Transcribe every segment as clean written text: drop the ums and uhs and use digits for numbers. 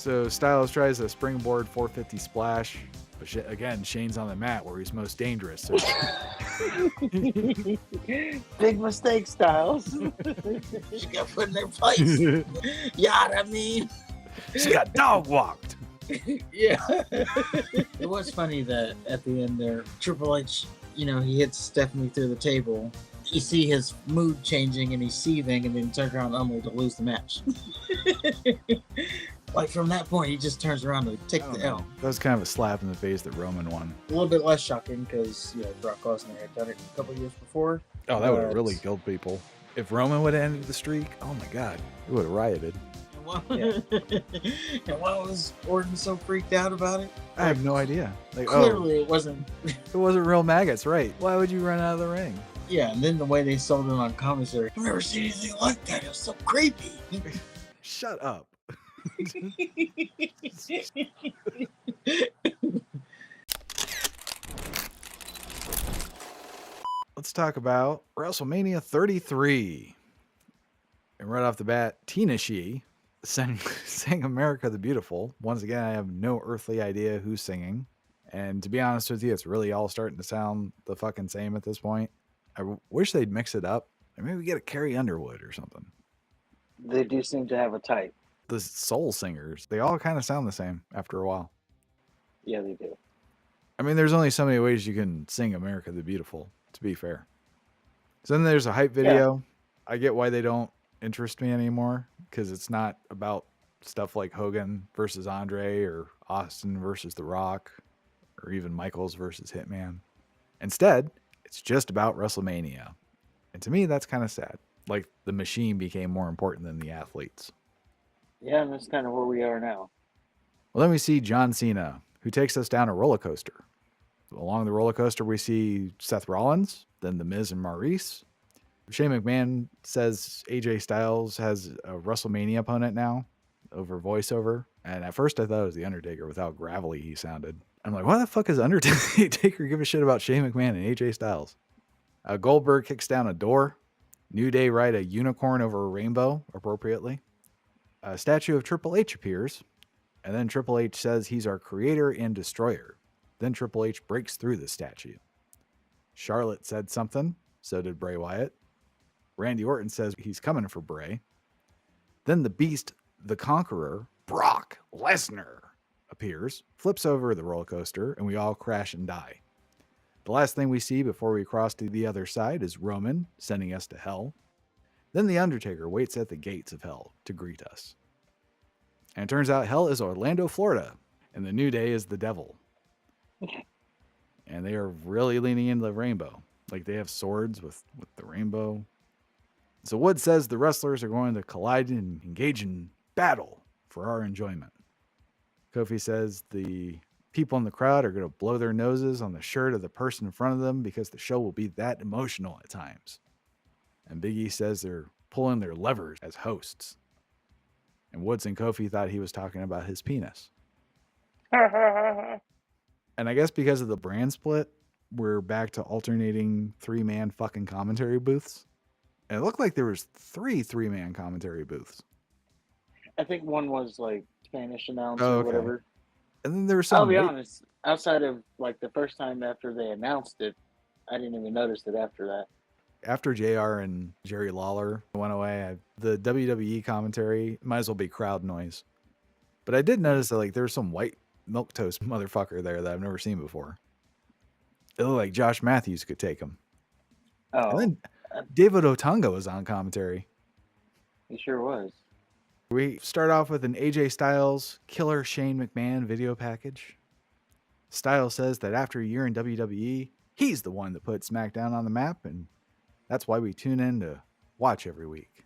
So Styles tries a springboard 450 splash, but again, Shane's on the mat where he's most dangerous. So Big mistake, Styles. You got put in their place. You know what I mean? she got dog walked. Yeah. It was funny that at the end there, Triple H, he hits Stephanie through the table. You see his mood changing and he's seething, and then turns around only to lose the match. Like from that point, he just turns around to take the L. That was kind of a slap in the face that Roman won. A little bit less shocking because Brock Lesnar had done it a couple years before. Oh, that would have really killed people. If Roman would have ended the streak, oh my God, it would have rioted. And why was Orton so freaked out about it? I have no idea. Clearly, it wasn't. It wasn't real maggots, right? Why would you run out of the ring? Yeah, and then the way they sold it on commentary, I've never seen anything like that. It was so creepy. Shut up. Let's talk about WrestleMania 33. And right off the bat, Tina Shee sang America the Beautiful. Once again, I have no earthly idea who's singing. And to be honest with you, it's really all starting to sound the fucking same at this point. I wish they'd mix it up. Or maybe get a Carrie Underwood or something. They do seem to have a type. The soul singers, they all kind of sound the same after a while. Yeah, they do. I mean, there's only so many ways you can sing America the Beautiful, to be fair. So then there's a hype video. Yeah. I get why they don't interest me anymore, because it's not about stuff like Hogan versus Andre or Austin versus The Rock or even Michaels versus Hitman. Instead, it's just about WrestleMania. And to me, that's kind of sad. Like the machine became more important than the athletes. Yeah, and that's kind of where we are now. Well, then we see John Cena, who takes us down a roller coaster. Along the roller coaster, we see Seth Rollins, then The Miz and Maurice. Shane McMahon says AJ Styles has a WrestleMania opponent now over voiceover. And at first I thought it was The Undertaker with how gravelly he sounded. I'm like, why the fuck is Undertaker give a shit about Shane McMahon and AJ Styles? Goldberg kicks down a door. New Day ride a unicorn over a rainbow, appropriately. A statue of Triple H appears. And then Triple H says he's our creator and destroyer. Then Triple H breaks through the statue. Charlotte said something. So did Bray Wyatt. Randy Orton says he's coming for Bray. Then the Beast, the Conqueror, Brock Lesnar, appears, flips over the roller coaster, and we all crash and die. The last thing we see before we cross to the other side is Roman sending us to hell. Then the Undertaker waits at the gates of hell to greet us. And it turns out hell is Orlando, Florida, and the New Day is the devil. And they are really leaning into the rainbow. Like they have swords with the rainbow. So Wood says the wrestlers are going to collide and engage in battle for our enjoyment. Kofi says the people in the crowd are going to blow their noses on the shirt of the person in front of them because the show will be that emotional at times. And Big E says they're pulling their levers as hosts. And Woods and Kofi thought he was talking about his penis. And I guess because of the brand split, we're back to alternating 3-man fucking commentary booths. And it looked like there was 3-man commentary booths. I think one was like Spanish announcer or whatever. And then there was some. I'll be honest, outside of like the first time after they announced it, I didn't even notice it after that. After JR and Jerry Lawler went away, the WWE commentary might as well be crowd noise. But I did notice that like there was some white milquetoast motherfucker there that I've never seen before. It looked like Josh Matthews could take him. Oh. And then David Otunga was on commentary. He sure was. We start off with an AJ Styles Killer Shane McMahon video package. Styles says that after a year in WWE, he's the one that put SmackDown on the map, and that's why we tune in to watch every week.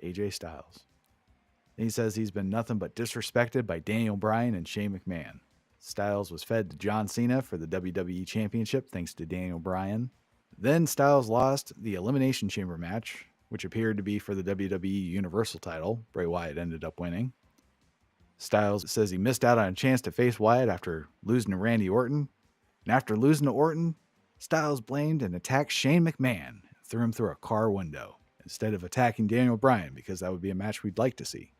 AJ Styles. And he says he's been nothing but disrespected by Daniel Bryan and Shane McMahon. Styles was fed to John Cena for the WWE Championship thanks to Daniel Bryan. Then Styles lost the Elimination Chamber match, which appeared to be for the WWE Universal title. Bray Wyatt ended up winning. Styles says he missed out on a chance to face Wyatt after losing to Randy Orton. And after losing to Orton, Styles blamed and attacked Shane McMahon and threw him through a car window instead of attacking Daniel Bryan because that would be a match we'd like to see.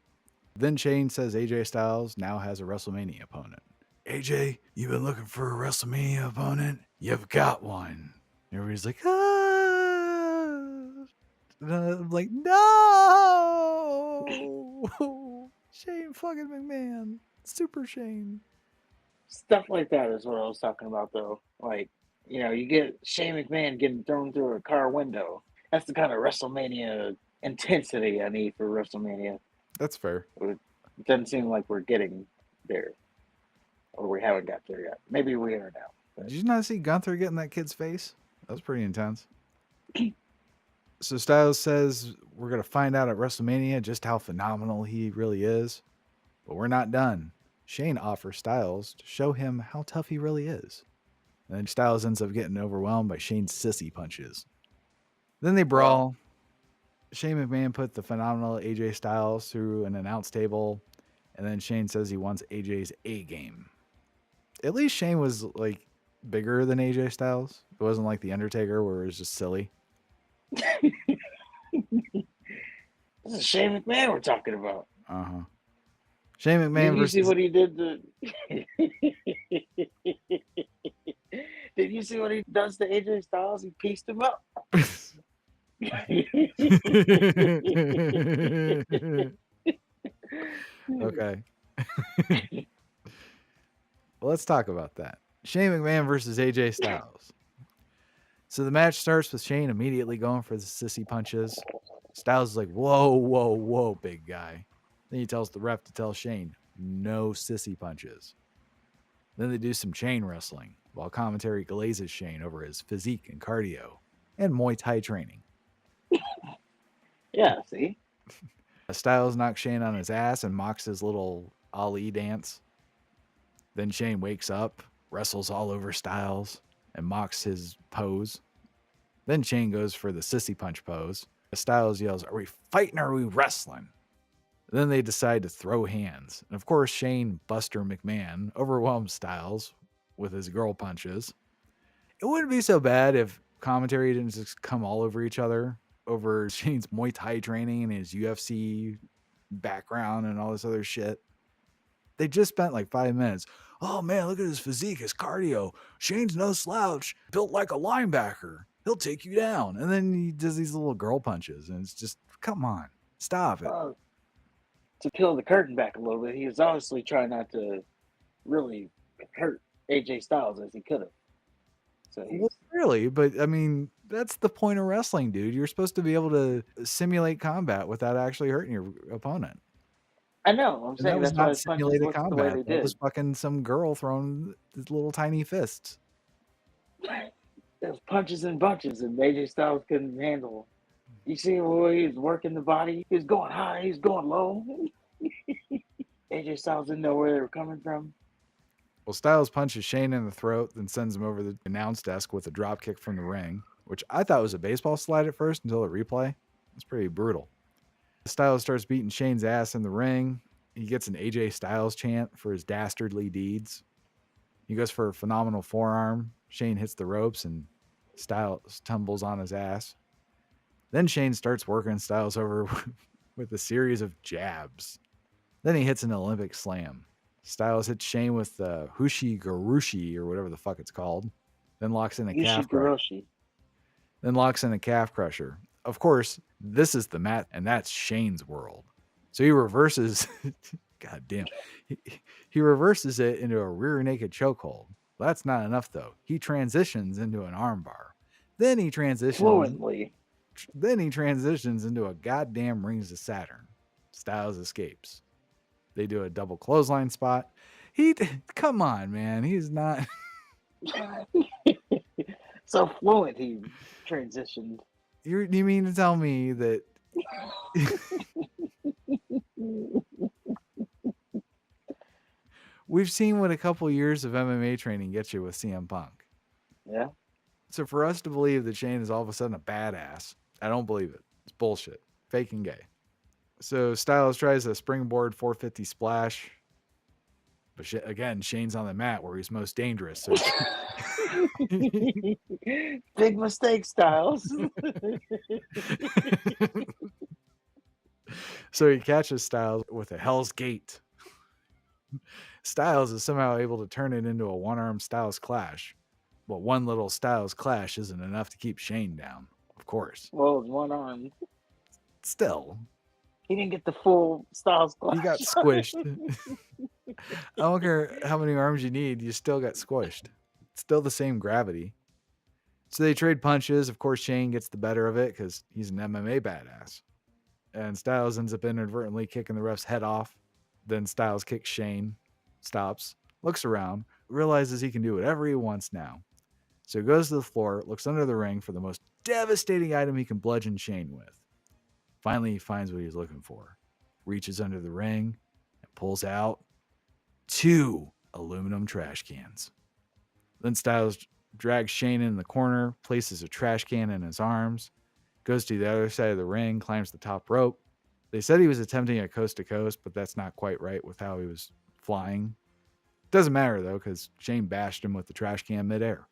Then Shane says AJ Styles now has a WrestleMania opponent. AJ, you've been looking for a WrestleMania opponent? You've got one. Everybody's like, ah. And I'm like, no. Shane fucking McMahon. Super Shane. Stuff like that is what I was talking about, though. Like, you get Shane McMahon getting thrown through a car window. That's the kind of WrestleMania intensity I need for WrestleMania. That's fair. It doesn't seem like we're getting there, or we haven't got there yet. Maybe we are now. But Did you not see Gunther getting that kid's face? That was pretty intense. So Styles says we're going to find out at WrestleMania just how phenomenal he really is. But we're not done. Shane offers Styles to show him how tough he really is. And then Styles ends up getting overwhelmed by Shane's sissy punches. Then they brawl. Shane McMahon put the phenomenal AJ Styles through an announce table. And then Shane says he wants AJ's A game. At least Shane was like bigger than AJ Styles. It wasn't like The Undertaker where it was just silly. this is Shane McMahon we're talking about. Uh-huh. Shane McMahon Did you see versus... what he did to... Did you see what he does to AJ Styles? He pieced him up. Okay. Well, let's talk about that. Shane McMahon versus AJ Styles. So the match starts with Shane immediately going for the sissy punches. Styles is like, whoa, whoa, whoa, big guy. Then he tells the ref to tell Shane, no sissy punches. Then they do some chain wrestling while commentary glazes Shane over his physique and cardio and Muay Thai training. Yeah, see? Styles knocks Shane on his ass and mocks his little Ali dance. Then Shane wakes up, wrestles all over Styles, and mocks his pose. Then Shane goes for the sissy punch pose. Styles yells, are we fighting or are we wrestling? Then they decide to throw hands. And of course, Shane Buster McMahon overwhelms Styles with his girl punches. It wouldn't be so bad if commentary didn't just come all over each other over Shane's Muay Thai training and his UFC background and all this other shit. They just spent like 5 minutes. Oh man, look at his physique, his cardio. Shane's no slouch, built like a linebacker. He'll take you down. And then he does these little girl punches. And it's just, come on, stop it. To peel the curtain back a little bit, he was obviously trying not to really hurt AJ Styles as he could have. So Well, really, but I mean, that's the point of wrestling, dude. You're supposed to be able to simulate combat without actually hurting your opponent. I know. I'm And saying that was that's why not his punches simulated looked the way combat. they That did. was fucking some girl throwing his little tiny fists. There's punches and bunches, and AJ Styles couldn't handle. You see the way he was working the body? He was going high, he was going low. AJ Styles didn't know where they were coming from. Well, Styles punches Shane in the throat, then sends him over the announce desk with a drop kick from the ring, which I thought was a baseball slide at first until the replay. It's pretty brutal. Styles starts beating Shane's ass in the ring. He gets an AJ Styles chant for his dastardly deeds. He goes for a phenomenal forearm. Shane hits the ropes and Styles tumbles on his ass. Then Shane starts working Styles over with a series of jabs. Then he hits an Olympic slam. Styles hits Shane with the Hushi Garushi or whatever the fuck it's called. Then locks in a calf crusher. Then locks in a calf crusher. Of course, this is the mat, and that's Shane's world. So he reverses. God damn. He reverses it into a rear naked chokehold. That's not enough, though. He transitions into an armbar. Then he transitions Fluently. Then he transitions into a goddamn Rings of Saturn. Styles escapes. They do a double clothesline spot. Come on, man. He's not. So fluent he transitioned. You mean to tell me that we've seen what a couple years of MMA training gets you with CM Punk? Yeah. So for us to believe that Shane is all of a sudden a badass, I don't believe it. It's bullshit. Fake and gay. So Styles tries a springboard 450 splash. But again, Shane's on the mat where he's most dangerous. So Big mistake, Styles. So he catches Styles with a Hell's Gate. Styles is somehow able to turn it into a one-arm Styles clash. But one little Styles clash isn't enough to keep Shane down, of course. Well, it's one arm. Still, He didn't get the full Styles clash. he got squished. I don't care how many arms you need, you still got squished. It's still the same gravity. So they trade punches. Of course, Shane gets the better of it because he's an MMA badass. And Styles ends up inadvertently kicking the ref's head off. Then Styles kicks Shane, stops, looks around, realizes he can do whatever he wants now. So he goes to the floor, looks under the ring for the most devastating item he can bludgeon Shane with. Finally, he finds what he's looking for. Reaches under the ring and pulls out 2 aluminum trash cans. Then Styles drags Shane in the corner, places a trash can in his arms, goes to the other side of the ring, climbs the top rope. They said he was attempting a coast to coast, but that's not quite right with how he was flying. Doesn't matter though, because Shane bashed him with the trash can midair.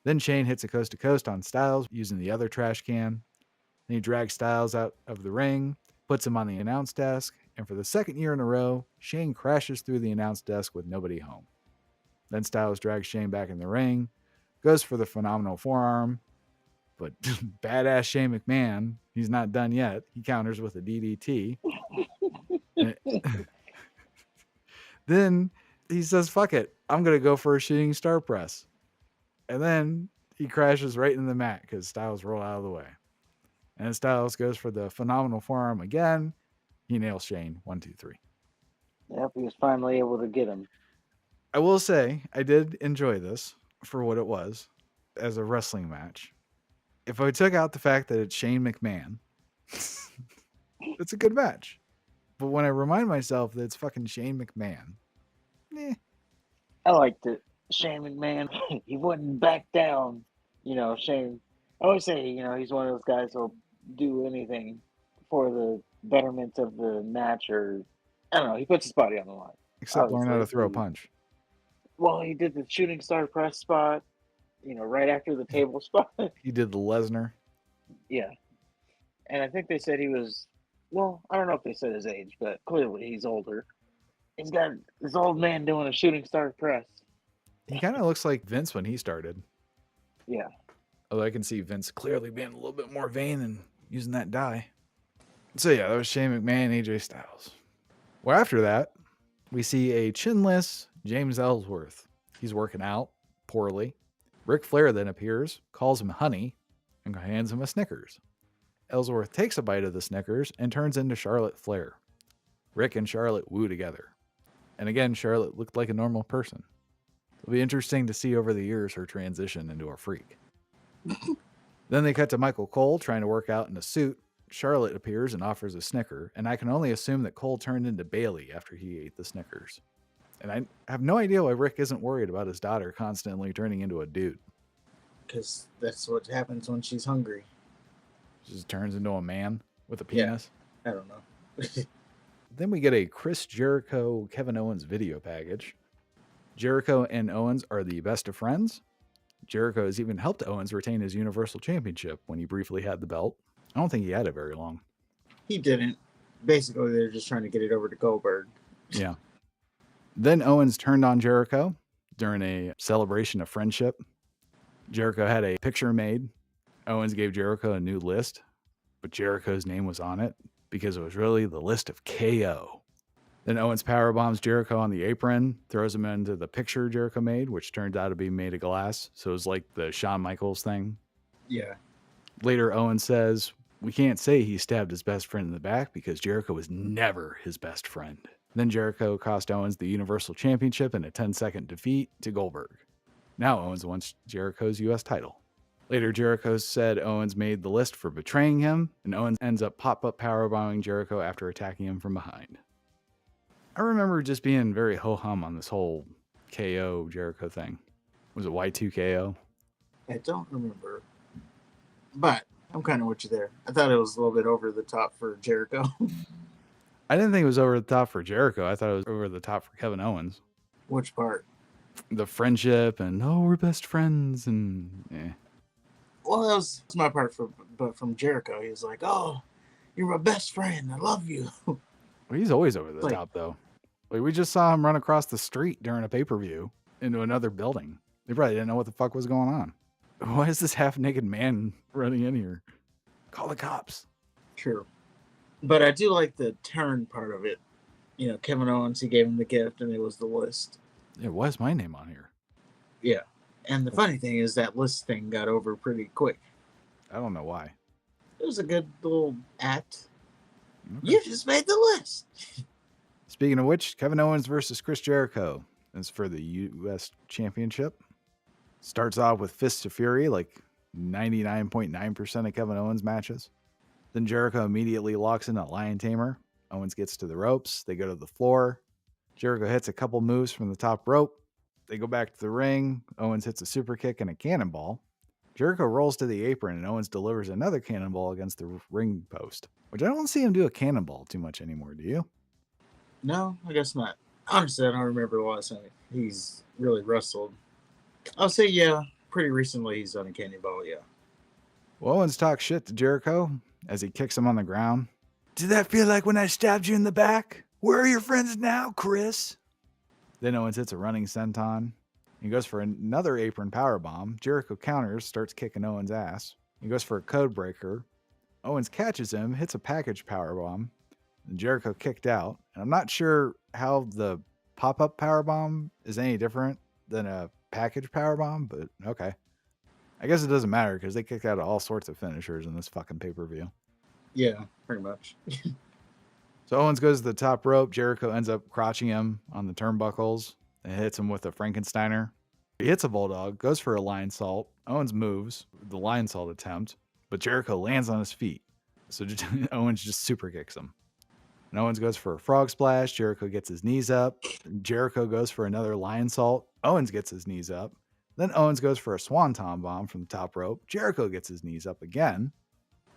Then Shane hits a coast to coast on Styles using the other trash can. Then he drags Styles out of the ring, puts him on the announce desk, and for the second year in a row, Shane crashes through the announce desk with nobody home. Then Styles drags Shane back in the ring, goes for the phenomenal forearm, but badass Shane McMahon, he's not done yet. He counters with a DDT. Then he says, fuck it, I'm going to go for a shooting star press. And then he crashes right in the mat because Styles rolled out of the way. And Styles goes for the phenomenal forearm again. He nails Shane. 1, 2, 3. Yep, he was finally able to get him. I will say, I did enjoy this for what it was as a wrestling match. If I took out the fact that it's Shane McMahon, it's a good match. But when I remind myself that it's fucking Shane McMahon, I liked it. Shane McMahon, he wouldn't back down. Shane, I always say, he's one of those guys who'll do anything for the betterment of the match, or I don't know, he puts his body on the line. Except learn how to throw a punch. Well, he did the shooting star press spot, right after the table spot. He did the Lesnar. Yeah. And I think they said he was, well, I don't know if they said his age, but clearly he's older. He's got this old man doing a shooting star press. He kind of looks like Vince when he started. Yeah. Although I can see Vince clearly being a little bit more vain and using that dye. So yeah, that was Shane McMahon and AJ Styles. Well, after that, we see a chinless James Ellsworth. He's working out poorly. Ric Flair then appears, calls him honey, and hands him a Snickers. Ellsworth takes a bite of the Snickers and turns into Charlotte Flair. Rick and Charlotte woo together. And again, Charlotte looked like a normal person. It'll be interesting to see over the years her transition into a freak. Then they cut to Michael Cole trying to work out in a suit. Charlotte appears and offers a Snicker, and I can only assume that Cole turned into Bailey after he ate the Snickers. And I have no idea why Rick isn't worried about his daughter constantly turning into a dude. Because that's what happens when she's hungry. She just turns into a man with a penis. Yeah, I don't know. Then we get a Chris Jericho, Kevin Owens video package. Jericho and Owens are the best of friends. Jericho has even helped Owens retain his Universal Championship when he briefly had the belt. I don't think he had it very long. He didn't. Basically, they're just trying to get it over to Goldberg. Yeah. Then Owens turned on Jericho during a celebration of friendship. Jericho had a picture made. Owens gave Jericho a new list, but Jericho's name was on it because it was really the list of KO. Then Owens powerbombs Jericho on the apron, throws him into the picture Jericho made, which turned out to be made of glass. So it was like the Shawn Michaels thing. Yeah. Later, Owens says, we can't say he stabbed his best friend in the back because Jericho was never his best friend. Then Jericho cost Owens the Universal Championship in a 10-second defeat to Goldberg. Now Owens wants Jericho's U.S. title. Later, Jericho said Owens made the list for betraying him, and Owens ends up pop-up powerbombing Jericho after attacking him from behind. I remember just being very ho-hum on this whole KO Jericho thing. Was it Y2KO? I don't remember. But I'm kind of with you there. I thought it was a little bit over the top for Jericho. I didn't think it was over the top for Jericho. I thought it was over the top for Kevin Owens. Which part? The friendship and, oh, we're best friends and Well, that was my part, but from Jericho, he was like, oh, You're my best friend. I love you. Well, he's always over the Like- top, though. Like, we just saw him run across the street during a pay-per-view into another building. They probably didn't know what the fuck was going on. Why is this half-naked man running in here? Call the cops. True. But I do like the turn part of it. You know, Kevin Owens, he gave him the gift, and it was the list. Yeah, why is my name on here? Yeah. And the funny thing is that list thing got over pretty quick. I don't know why. It was a good little act. Okay. You just made the list. Speaking of which, Kevin Owens versus Chris Jericho is for the U.S. Championship. Starts off with Fists of Fury, like 99.9% of Kevin Owens matches. Then Jericho immediately locks in a Lion Tamer. Owens gets to the ropes. They go to the floor. Jericho hits a couple moves from the top rope. They go back to the ring. Owens hits a super kick and a cannonball. Jericho rolls to the apron and Owens delivers another cannonball against the ring post, which I don't see him do a cannonball too much anymore, do you? No, I guess not. Honestly, I don't remember the last time he's really wrestled. I'll say, yeah, pretty recently he's done a cannonball, yeah. Well, Owens talks shit to Jericho as he kicks him on the ground. Did that feel like when I stabbed you in the back? Where are your friends now, Chris? Then Owens hits a running senton. He goes for another apron powerbomb. Jericho counters, starts kicking Owens' ass. He goes for a code breaker. Owens catches him, hits a package powerbomb. And Jericho kicked out. And I'm not sure how the pop-up powerbomb is any different than a package powerbomb, but okay. I guess it doesn't matter because they kicked out all sorts of finishers in this fucking pay-per-view. Yeah, pretty much. So Owens goes to the top rope. Jericho ends up crotching him on the turnbuckles and hits him with a Frankensteiner. He hits a bulldog, goes for a lion salt. Owens moves with the lion salt attempt, but Jericho lands on his feet. So Owens just super kicks him. And Owens goes for a frog splash. Jericho gets his knees up. Jericho goes for another lion salt. Owens gets his knees up. Then Owens goes for a swanton bomb from the top rope. Jericho gets his knees up again.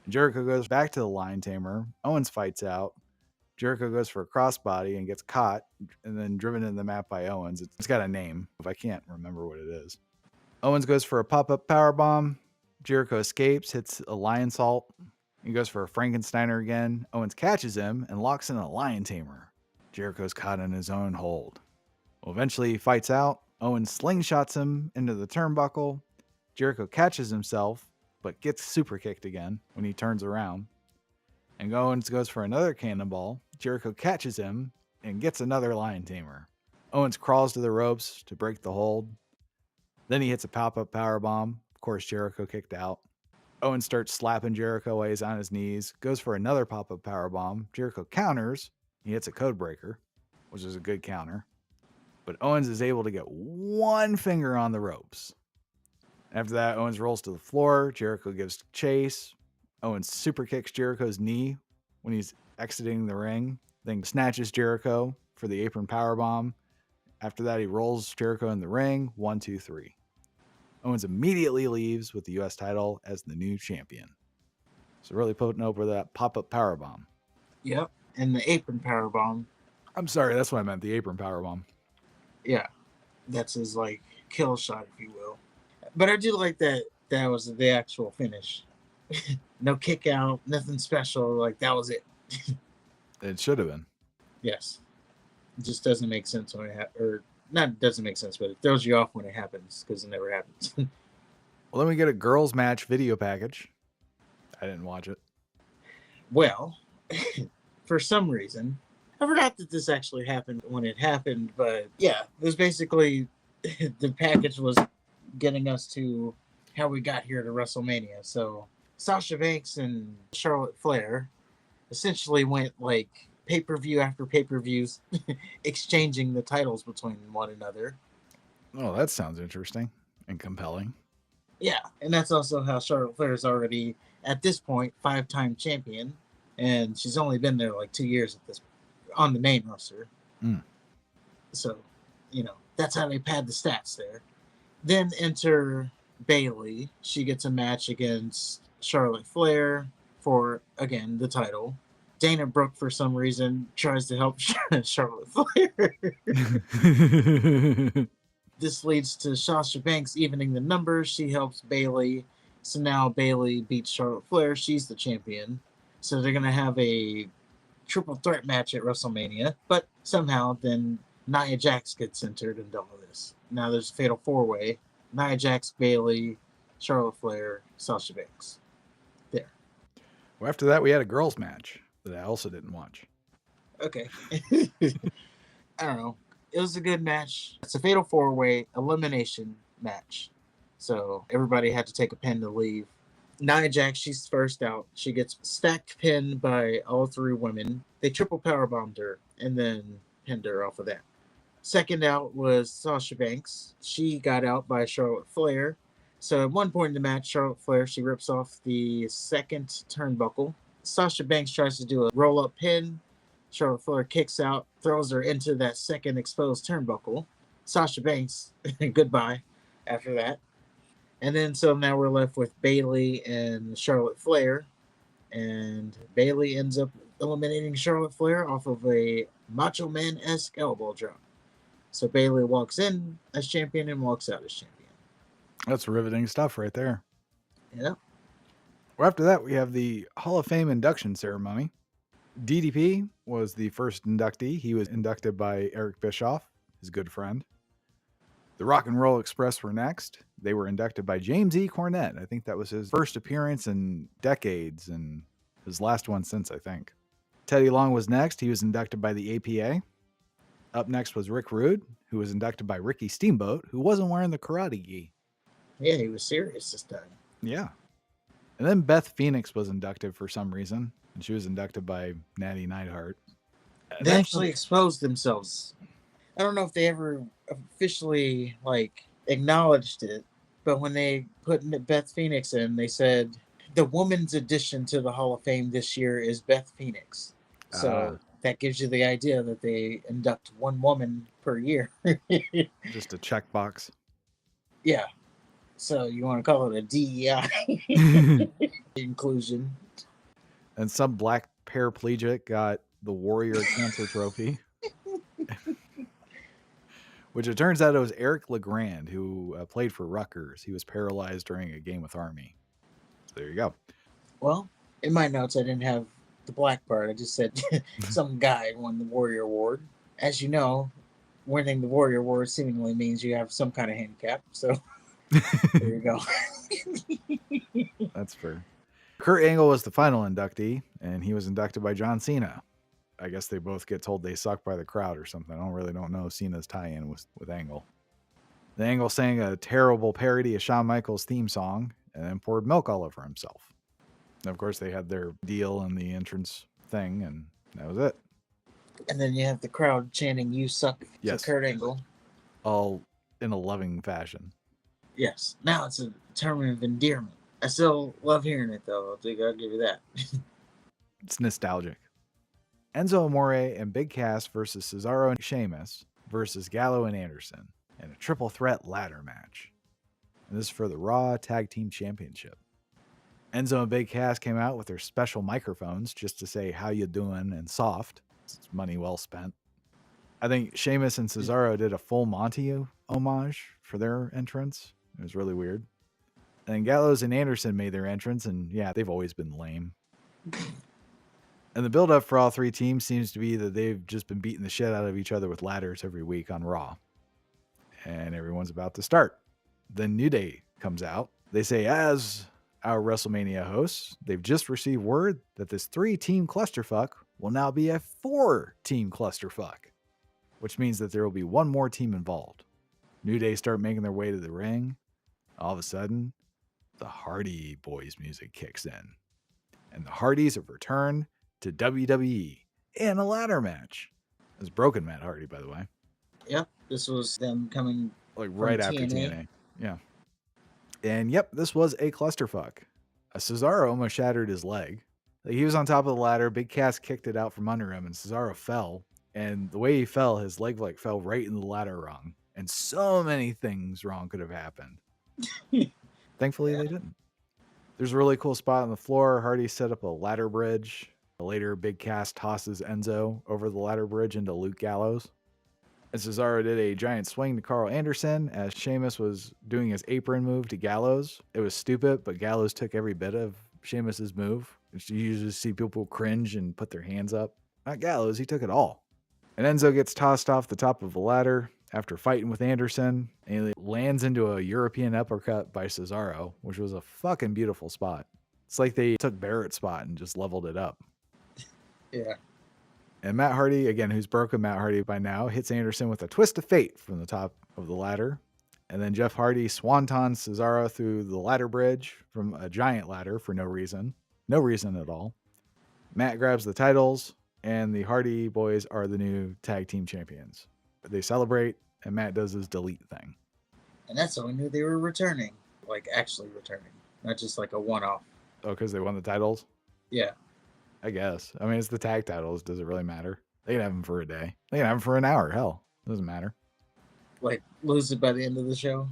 And Jericho goes back to the lion tamer. Owens fights out. Jericho goes for a crossbody and gets caught and then driven into the mat by Owens. It's got a name, if I can't remember what it is. Owens goes for a pop-up powerbomb. Jericho escapes, hits a lion salt. He goes for a Frankensteiner again. Owens catches him and locks in a lion tamer. Jericho's caught in his own hold. Well, eventually he fights out. Owens slingshots him into the turnbuckle. Jericho catches himself, but gets super kicked again when he turns around. And Owens goes for another cannonball. Jericho catches him and gets another lion tamer. Owens crawls to the ropes to break the hold. Then he hits a pop-up powerbomb. Of course, Jericho kicked out. Owens starts slapping Jericho while he's on his knees. Goes for another pop-up powerbomb. Jericho counters. He hits a code breaker, which is a good counter. But Owens is able to get one finger on the ropes. After that, Owens rolls to the floor. Jericho gives chase. Owens super kicks Jericho's knee when he's exiting the ring, then snatches Jericho for the apron powerbomb. After that, he rolls Jericho in the ring. 1, 2, 3. Owens immediately leaves with the U.S. title as the new champion. So really putting over that pop-up powerbomb. Yep, and the apron powerbomb. I'm sorry, that's what I meant, the apron powerbomb. Yeah, that's his, like, kill shot, if you will. But I do like that was the actual finish. No kick out, nothing special. Like, that was it. It should have been. Yes. It just doesn't make sense when it or not doesn't make sense, but it throws you off when it happens because it never happens. Well, then we get a girls' match video package. I didn't watch it. Well, for some reason, I forgot that this actually happened when it happened, but yeah, it was basically the package was getting us to how we got here to WrestleMania. So Sasha Banks and Charlotte Flair essentially went like pay-per-view after pay-per-views exchanging the titles between one another. Oh, that sounds interesting and compelling. Yeah, and that's also how Charlotte Flair is already, at this point, 5-time champion, and she's only been there like 2 years at this on the main roster. So, you know, that's how they pad the stats there. Then enter Bayley. She gets a match against Charlotte Flair for, again, the title. Dana Brooke, for some reason, tries to help Charlotte Flair. This leads to Sasha Banks evening the numbers. She helps Bayley. So now Bayley beats Charlotte Flair. She's the champion. So they're going to have a triple threat match at WrestleMania, but somehow then Nia Jax gets entered into all this. Now there's a fatal four-way: Nia Jax, Bayley, Charlotte Flair, Sasha Banks. There. Well, after that, we had a girls' match that I also didn't watch. Okay. I don't know. It was a good match. It's a fatal four-way elimination match. So everybody had to take a pin to leave. Nia Jax, she's first out. She gets stacked pinned by all three women. They triple powerbombed her and then pinned her off of that. Second out was Sasha Banks. She got out by Charlotte Flair. So at one point in the match, Charlotte Flair, she rips off the second turnbuckle. Sasha Banks tries to do a roll-up pin. Charlotte Flair kicks out, throws her into that second exposed turnbuckle. Sasha Banks, goodbye after that. And then so now we're left with Bayley and Charlotte Flair. And Bayley ends up eliminating Charlotte Flair off of a Macho Man-esque elbow drop. So Bayley walks in as champion and walks out as champion. That's riveting stuff right there. Yeah. Well, after that, we have the Hall of Fame induction ceremony. DDP was the first inductee. He was inducted by Eric Bischoff, his good friend. The Rock and Roll Express were next. They were inducted by James E. Cornette. I think that was his first appearance in decades and his last one since, I think. Teddy Long was next. He was inducted by the APA. Up next was Rick Rude, who was inducted by Ricky Steamboat, who wasn't wearing the karate gi. Yeah, he was serious this time. Yeah. And then Beth Phoenix was inducted for some reason, and she was inducted by Natty Neidhart. They actually exposed themselves. I don't know if they ever officially acknowledged it, but when they put Beth Phoenix in, they said the woman's addition to the Hall of Fame this year is Beth Phoenix. So that gives you the idea that they induct one woman per year. Just a checkbox. Yeah. So you want to call it a DEI inclusion. And some black paraplegic got the Warrior Cancer Trophy. Which it turns out it was Eric LeGrand, who played for Rutgers. He was paralyzed during a game with Army. So there you go. Well, in my notes, I didn't have the black part. I just said some guy won the Warrior Award. As you know, winning the Warrior Award seemingly means you have some kind of handicap. So there you go. That's fair. Kurt Angle was the final inductee, and he was inducted by John Cena. I guess they both get told they suck by the crowd or something. I don't know Cena's tie-in with Angle. The Angle sang a terrible parody of Shawn Michaels' theme song and then poured milk all over himself. And of course, they had their deal in the entrance thing, and that was it. And then you have the crowd chanting, "You suck," Yes. to Kurt Angle. All in a loving fashion. Yes. Now it's a term of endearment. I still love hearing it, though. I'll give you that. It's nostalgic. Enzo Amore and Big Cass versus Cesaro and Sheamus versus Gallo and Anderson in a triple threat ladder match. And this is for the Raw Tag Team Championship. Enzo and Big Cass came out with their special microphones just to say how you doing and soft. It's money well spent. I think Sheamus and Cesaro did a full Monty homage for their entrance. It was really weird. And then Gallows and Anderson made their entrance, and yeah, they've always been lame. And the build-up for all three teams seems to be that they've just been beating the shit out of each other with ladders every week on Raw. And everyone's about to start. Then New Day comes out. They say, as our WrestleMania hosts, they've just received word that this 3-team clusterfuck will now be a 4-team clusterfuck, which means that there will be one more team involved. New Day start making their way to the ring. All of a sudden, the Hardy Boys music kicks in. And the Hardys have returned to WWE in a ladder match. It was broken Matt Hardy, by the way. Yep, this was them coming right after TNA. Yeah. And yep, this was a clusterfuck. Cesaro almost shattered his leg. He was on top of the ladder. Big Cass kicked it out from under him, and Cesaro fell. And the way he fell, his leg fell right in the ladder rung. And so many things wrong could have happened. Thankfully, they didn't. There's a really cool spot on the floor. Hardy set up a ladder bridge. Later, Big Cass tosses Enzo over the ladder bridge into Luke Gallows. And Cesaro did a giant swing to Carl Anderson as Sheamus was doing his apron move to Gallows. It was stupid, but Gallows took every bit of Sheamus's move. You usually see people cringe and put their hands up. Not Gallows, he took it all. And Enzo gets tossed off the top of the ladder after fighting with Anderson, and he lands into a European uppercut by Cesaro, which was a fucking beautiful spot. It's like they took Barrett's spot and just leveled it up. Yeah. And Matt Hardy, again, who's broken Matt Hardy by now, hits Anderson with a twist of fate from the top of the ladder. And then Jeff Hardy swantons Cesaro through the ladder bridge from a giant ladder for no reason. No reason at all. Matt grabs the titles, and the Hardy Boys are the new tag team champions. They celebrate, and Matt does his delete thing. And that's how we knew they were returning. Like, actually returning. Not just like a one-off. Oh, because they won the titles? Yeah. I guess. I mean, it's the tag titles. Does it really matter? They can have them for a day. They can have them for an hour. Hell, doesn't matter. Like, lose it by the end of the show?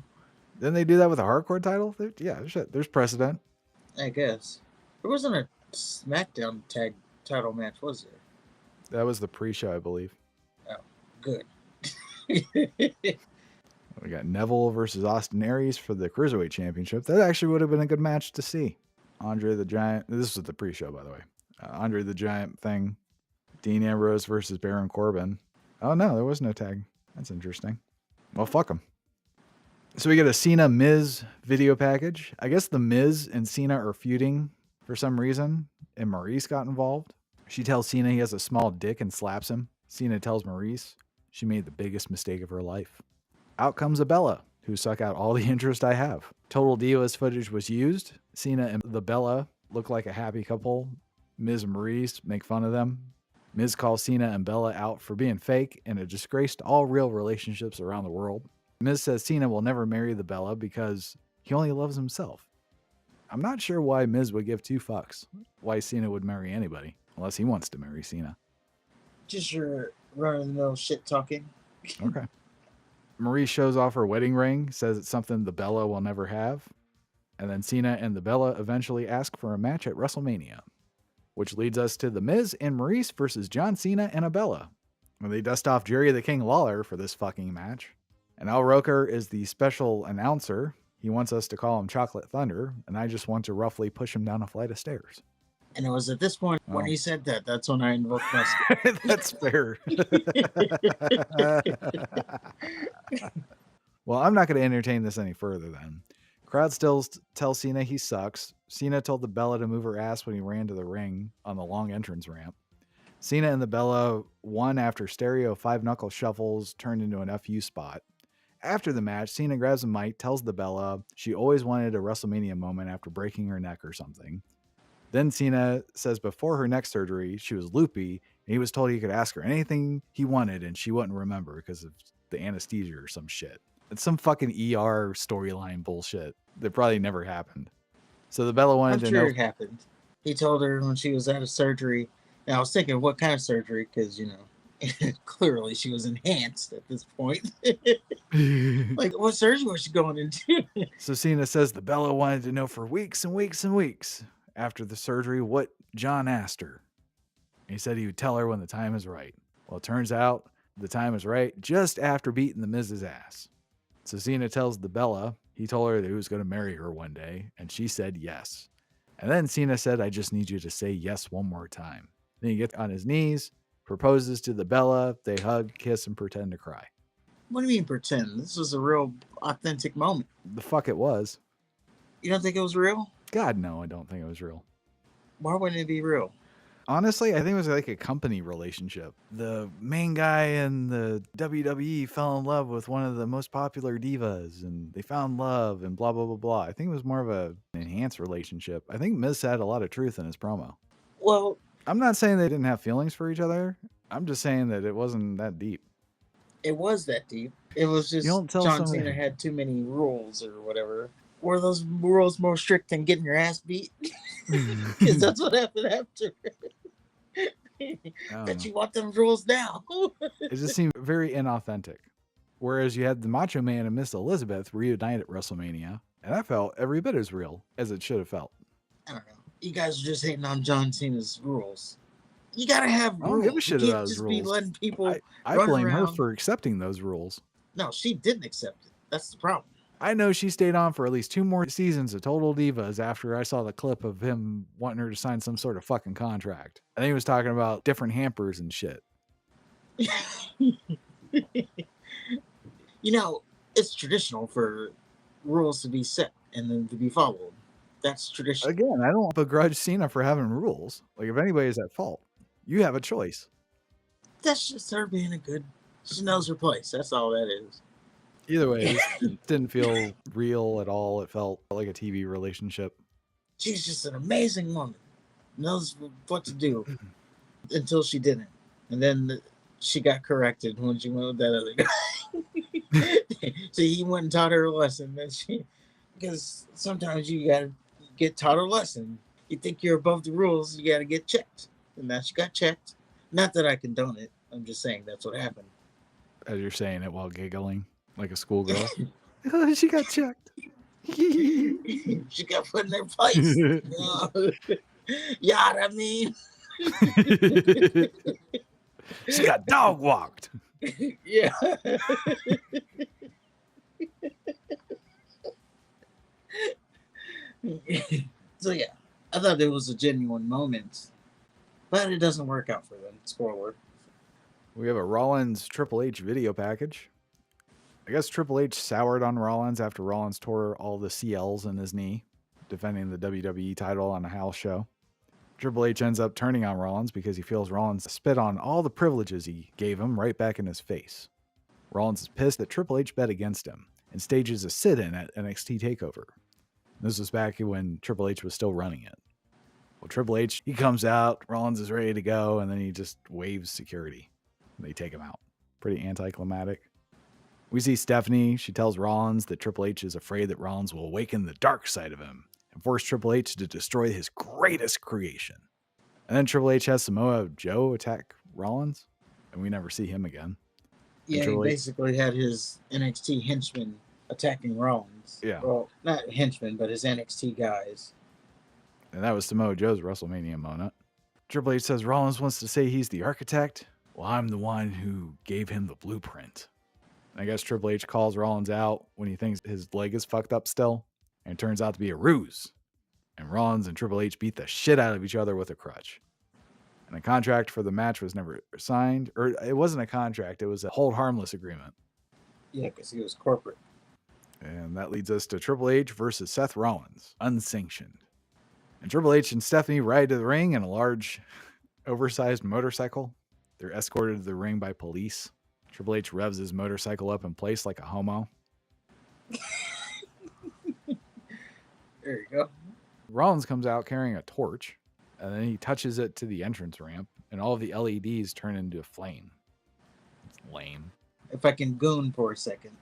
Didn't they do that with a hardcore title? Yeah, there's precedent. I guess. There wasn't a SmackDown tag title match, was there? That was the pre-show, I believe. Oh, good. We got Neville versus Austin Aries for the Cruiserweight Championship. That actually would have been a good match to see. Andre the Giant. This was the pre-show, by the way. Andre the Giant thing. Dean Ambrose versus Baron Corbin. Oh, no, there was no tag. That's interesting. Well, fuck them. So we get a Cena Miz video package. I guess the Miz and Cena are feuding for some reason, and Maurice got involved. She tells Cena he has a small dick and slaps him. Cena tells Maurice she made the biggest mistake of her life. Out comes Abella, who suck out all the interest I have. Total Divas footage was used. Cena and the Bella look like a happy couple. Miz and Maurice make fun of them. Miz calls Cena and Bella out for being fake and a disgrace to all real relationships around the world. Miz says Cena will never marry the Bella because he only loves himself. I'm not sure why Miz would give two fucks why Cena would marry anybody, unless he wants to marry Cena. Just your run-of-the-mill shit talking. Okay. Maurice shows off her wedding ring, says it's something the Bella will never have. And then Cena and the Bella eventually ask for a match at WrestleMania, which leads us to The Miz and Maurice versus John Cena and Abella. When they dust off Jerry the King Lawler for this fucking match. And Al Roker is the special announcer. He wants us to call him Chocolate Thunder, and I just want to roughly push him down a flight of stairs. And it was at this point when he said that, that's when I invoked myself. That's fair. Well, I'm not going to entertain this any further then. Crowd still tells Cena he sucks. Cena told the Bella to move her ass when he ran to the ring on the long entrance ramp. Cena and the Bella won after stereo 5-knuckle shuffles turned into an FU spot. After the match, Cena grabs a mic, tells the Bella she always wanted a WrestleMania moment after breaking her neck or something. Then Cena says before her neck surgery, she was loopy, and he was told he could ask her anything he wanted, and she wouldn't remember because of the anesthesia or some shit. It's some fucking ER storyline bullshit that probably never happened. So the Bella wanted to know. It happened. He told her when she was out of surgery. Now I was thinking, what kind of surgery? Because, you know, clearly she was enhanced at this point. Like, what surgery was she going into? So Cena says the Bella wanted to know for weeks and weeks and weeks after the surgery what John asked her. He said he would tell her when the time is right. Well, it turns out the time is right just after beating the Miz's ass. So Cena tells the Bella he told her that he was going to marry her one day, and she said yes. And then Cena said, I just need you to say yes one more time. Then he gets on his knees, proposes to the Bella, they hug, kiss, and pretend to cry. What do you mean pretend? This was a real authentic moment. The fuck it was. You don't think it was real? God, no, I don't think it was real. Why wouldn't it be real? Honestly, I think it was like a company relationship. The main guy in the WWE fell in love with one of the most popular divas, and they found love and blah, blah, blah, blah. I think it was more of an enhanced relationship. I think Miz had a lot of truth in his promo. Well, I'm not saying they didn't have feelings for each other. I'm just saying that it wasn't that deep. It was that deep. It was just John Cena had too many rules or whatever. Were those rules more strict than getting your ass beat? Because that's what happened after. Bet you want them rules now. It just seemed very inauthentic. Whereas you had the Macho Man and Miss Elizabeth reunite at WrestleMania, and that felt every bit as real as it should have felt. I don't know. You guys are just hating on John Cena's rules. You gotta have rules. I don't give a shit you about can't his just rules. be letting people I blame her for accepting those rules. No, she didn't accept it. That's the problem. I know she stayed on for at least 2 more seasons of Total Divas after I saw the clip of him wanting her to sign some sort of fucking contract. I think he was talking about different hampers and shit. You know, it's traditional for rules to be set and then to be followed. That's tradition. Again, I don't begrudge Cena for having rules. Like, if anybody's at fault, you have a choice. That's just her being a good. She knows her place. That's all that is. Either way, this didn't feel real at all. It felt like a TV relationship. She's just an amazing woman. Knows what to do until she didn't. And then she got corrected when she went with that other guy. So he went and taught her a lesson. Because sometimes you got to get taught a lesson. You think you're above the rules, you got to get checked. And now she got checked. Not that I condone it. I'm just saying that's what happened. As you're saying it while giggling like a schoolgirl. Oh, she got checked. She got put in her place. You know what I mean? She got dog walked. Yeah. So yeah, I thought it was a genuine moment, but it doesn't work out for them. Spoiler. We have a Rollins Triple H video package. I guess Triple H soured on Rollins after Rollins tore all the CLs in his knee, defending the WWE title on a house show. Triple H ends up turning on Rollins because he feels Rollins spit on all the privileges he gave him right back in his face. Rollins is pissed that Triple H bet against him and stages a sit-in at NXT TakeOver. This was back when Triple H was still running it. Well, Triple H, he comes out, Rollins is ready to go, and then he just waves security. They take him out. Pretty anticlimactic. We see Stephanie. She tells Rollins that Triple H is afraid that Rollins will awaken the dark side of him and force Triple H to destroy his greatest creation. And then Triple H has Samoa Joe attack Rollins, and we never see him again. Yeah, he basically had his NXT henchmen attacking Rollins. Yeah. Well, not henchmen, but his NXT guys. And that was Samoa Joe's WrestleMania moment. Triple H says Rollins wants to say he's the architect. Well, I'm the one who gave him the blueprint. And I guess Triple H calls Rollins out when he thinks his leg is fucked up still. And it turns out to be a ruse. And Rollins and Triple H beat the shit out of each other with a crutch. And a contract for the match was never signed. Or it wasn't a contract. It was a hold harmless agreement. Yeah, because he was corporate. And that leads us to Triple H versus Seth Rollins, unsanctioned. And Triple H and Stephanie ride to the ring in a large, oversized motorcycle. They're escorted to the ring by police. Triple H revs his motorcycle up in place like a homo. There you go. Rollins comes out carrying a torch, and then he touches it to the entrance ramp, and all of the LEDs turn into a flame. It's lame. If I can goon for a second.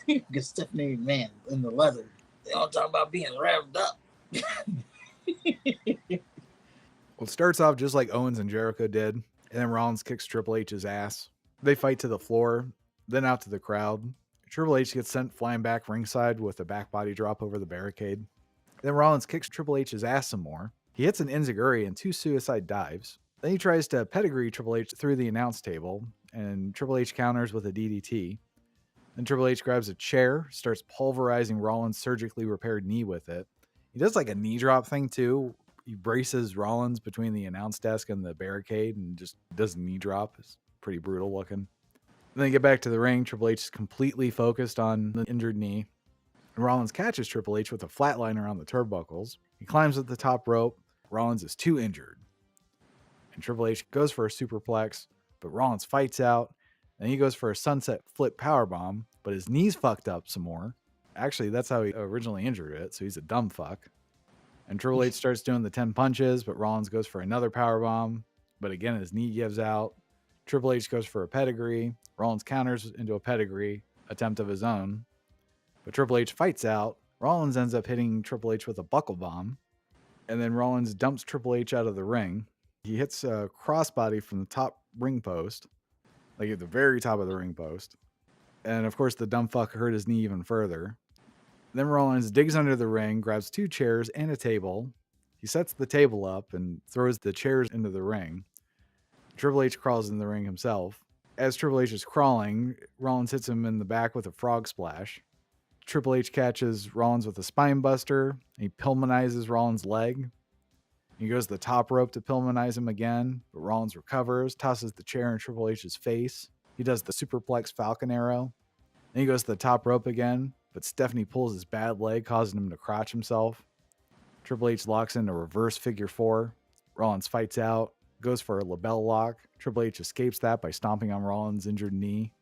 Because Stephanie McMahon in the leather. They all talk about being revved up. Well, it starts off just like Owens and Jericho did, and then Rollins kicks Triple H's ass. They fight to the floor, then out to the crowd. Triple H gets sent flying back ringside with a back body drop over the barricade. Then Rollins kicks Triple H's ass some more. He hits an enziguri and 2 suicide dives. Then he tries to pedigree Triple H through the announce table, and Triple H counters with a DDT. Then Triple H grabs a chair, starts pulverizing Rollins' surgically repaired knee with it. He does like a knee drop thing too. He braces Rollins between the announce desk and the barricade and just does a knee drop. It's pretty brutal looking. And then they get back to the ring. Triple H is completely focused on the injured knee. And Rollins catches Triple H with a flatliner on the turnbuckles. He climbs at the top rope. Rollins is too injured. And Triple H goes for a superplex, but Rollins fights out. Then he goes for a sunset flip powerbomb, but his knee's fucked up some more. Actually, that's how he originally injured it, so he's a dumb fuck. And Triple H starts doing the 10 punches, but Rollins goes for another powerbomb, but again, his knee gives out. Triple H goes for a pedigree. Rollins counters into a pedigree attempt of his own, but Triple H fights out. Rollins ends up hitting Triple H with a buckle bomb, and then Rollins dumps Triple H out of the ring. He hits a crossbody from the top ring post, like at the very top of the ring post. And of course, the dumb fuck hurt his knee even further. Then Rollins digs under the ring, grabs 2 chairs and a table. He sets the table up and throws the chairs into the ring. Triple H crawls in the ring himself. As Triple H is crawling, Rollins hits him in the back with a frog splash. Triple H catches Rollins with a spine buster. He Pillmanizes Rollins' leg. He goes to the top rope to Pillmanize him again, but Rollins recovers, tosses the chair in Triple H's face. He does the superplex Falcon Arrow. Then he goes to the top rope again, but Stephanie pulls his bad leg, causing him to crotch himself. Triple H locks in a reverse figure 4. Rollins fights out, goes for a label lock. Triple H escapes that by stomping on Rollins' injured knee.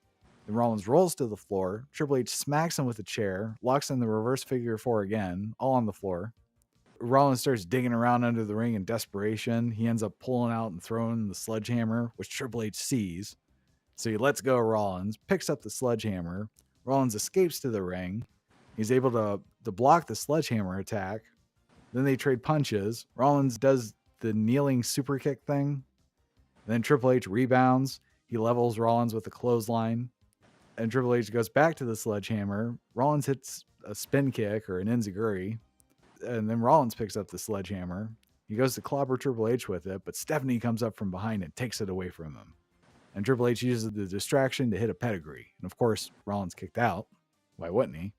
Then Rollins rolls to the floor. Triple H smacks him with a chair, locks in the reverse figure 4 again, all on the floor. Rollins starts digging around under the ring in desperation. He ends up pulling out and throwing the sledgehammer, which Triple H sees. So he lets go of Rollins, picks up the sledgehammer. Rollins escapes to the ring. He's able to block the sledgehammer attack. Then they trade punches. Rollins does the kneeling super kick thing. Then Triple H rebounds. He levels Rollins with a clothesline. And Triple H goes back to the sledgehammer. Rollins hits a spin kick or an enziguri. And then Rollins picks up the sledgehammer. He goes to clobber Triple H with it, but Stephanie comes up from behind and takes it away from him. And Triple H uses the distraction to hit a pedigree. And of course, Rollins kicked out. Why wouldn't he?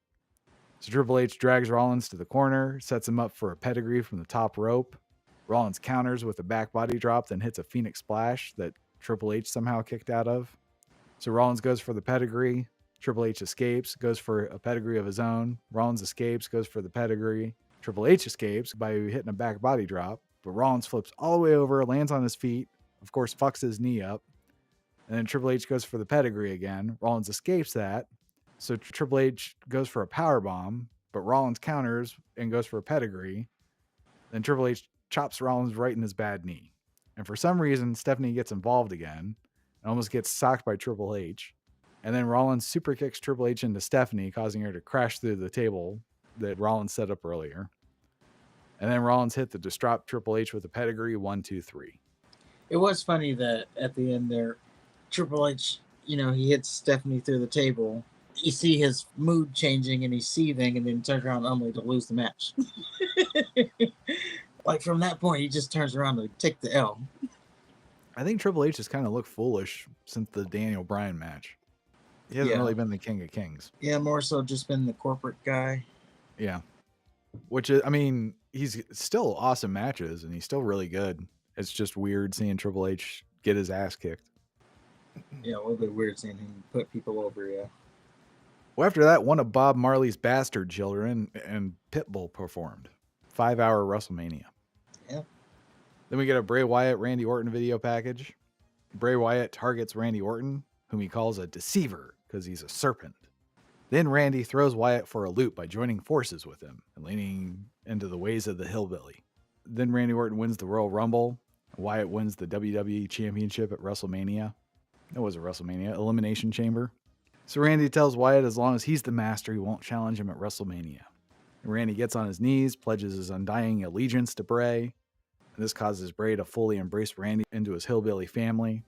So Triple H drags Rollins to the corner, sets him up for a pedigree from the top rope. Rollins counters with a back body drop, then hits a Phoenix Splash that Triple H somehow kicked out of. So Rollins goes for the pedigree. Triple H escapes, goes for a pedigree of his own. Rollins escapes, goes for the pedigree. Triple H escapes by hitting a back body drop, but Rollins flips all the way over, lands on his feet, of course fucks his knee up. And then Triple H goes for the pedigree again. Rollins escapes that. So Triple H goes for a power bomb, but Rollins counters and goes for a pedigree. Then Triple H chops Rollins right in his bad knee. And for some reason, Stephanie gets involved again and almost gets socked by Triple H. And then Rollins super kicks Triple H into Stephanie, causing her to crash through the table that Rollins set up earlier. And then Rollins hit the distraught Triple H with a pedigree 1, 2, 3. It was funny that at the end there, Triple H, he hits Stephanie through the table. You see his mood changing and he's seething, and then turns around only to lose the match. Like from that point, he just turns around to take the L. I think Triple H has kind of looked foolish since the Daniel Bryan match. He hasn't really been the King of Kings. Yeah, more so just been the corporate guy. Yeah. Which is, I mean, he's still awesome matches and he's still really good. It's just weird seeing Triple H get his ass kicked. Yeah, a little bit weird seeing him put people over, yeah. Well, after that, one of Bob Marley's bastard children and Pitbull performed. 5-hour WrestleMania. Yeah. Then we get a Bray Wyatt, Randy Orton video package. Bray Wyatt targets Randy Orton, whom he calls a deceiver because he's a serpent. Then Randy throws Wyatt for a loop by joining forces with him and leaning into the ways of the hillbilly. Then Randy Orton wins the Royal Rumble. Wyatt wins the WWE Championship at WrestleMania. It was a WrestleMania Elimination Chamber. So Randy tells Wyatt as long as he's the master, he won't challenge him at WrestleMania. And Randy gets on his knees, pledges his undying allegiance to Bray. And this causes Bray to fully embrace Randy into his hillbilly family.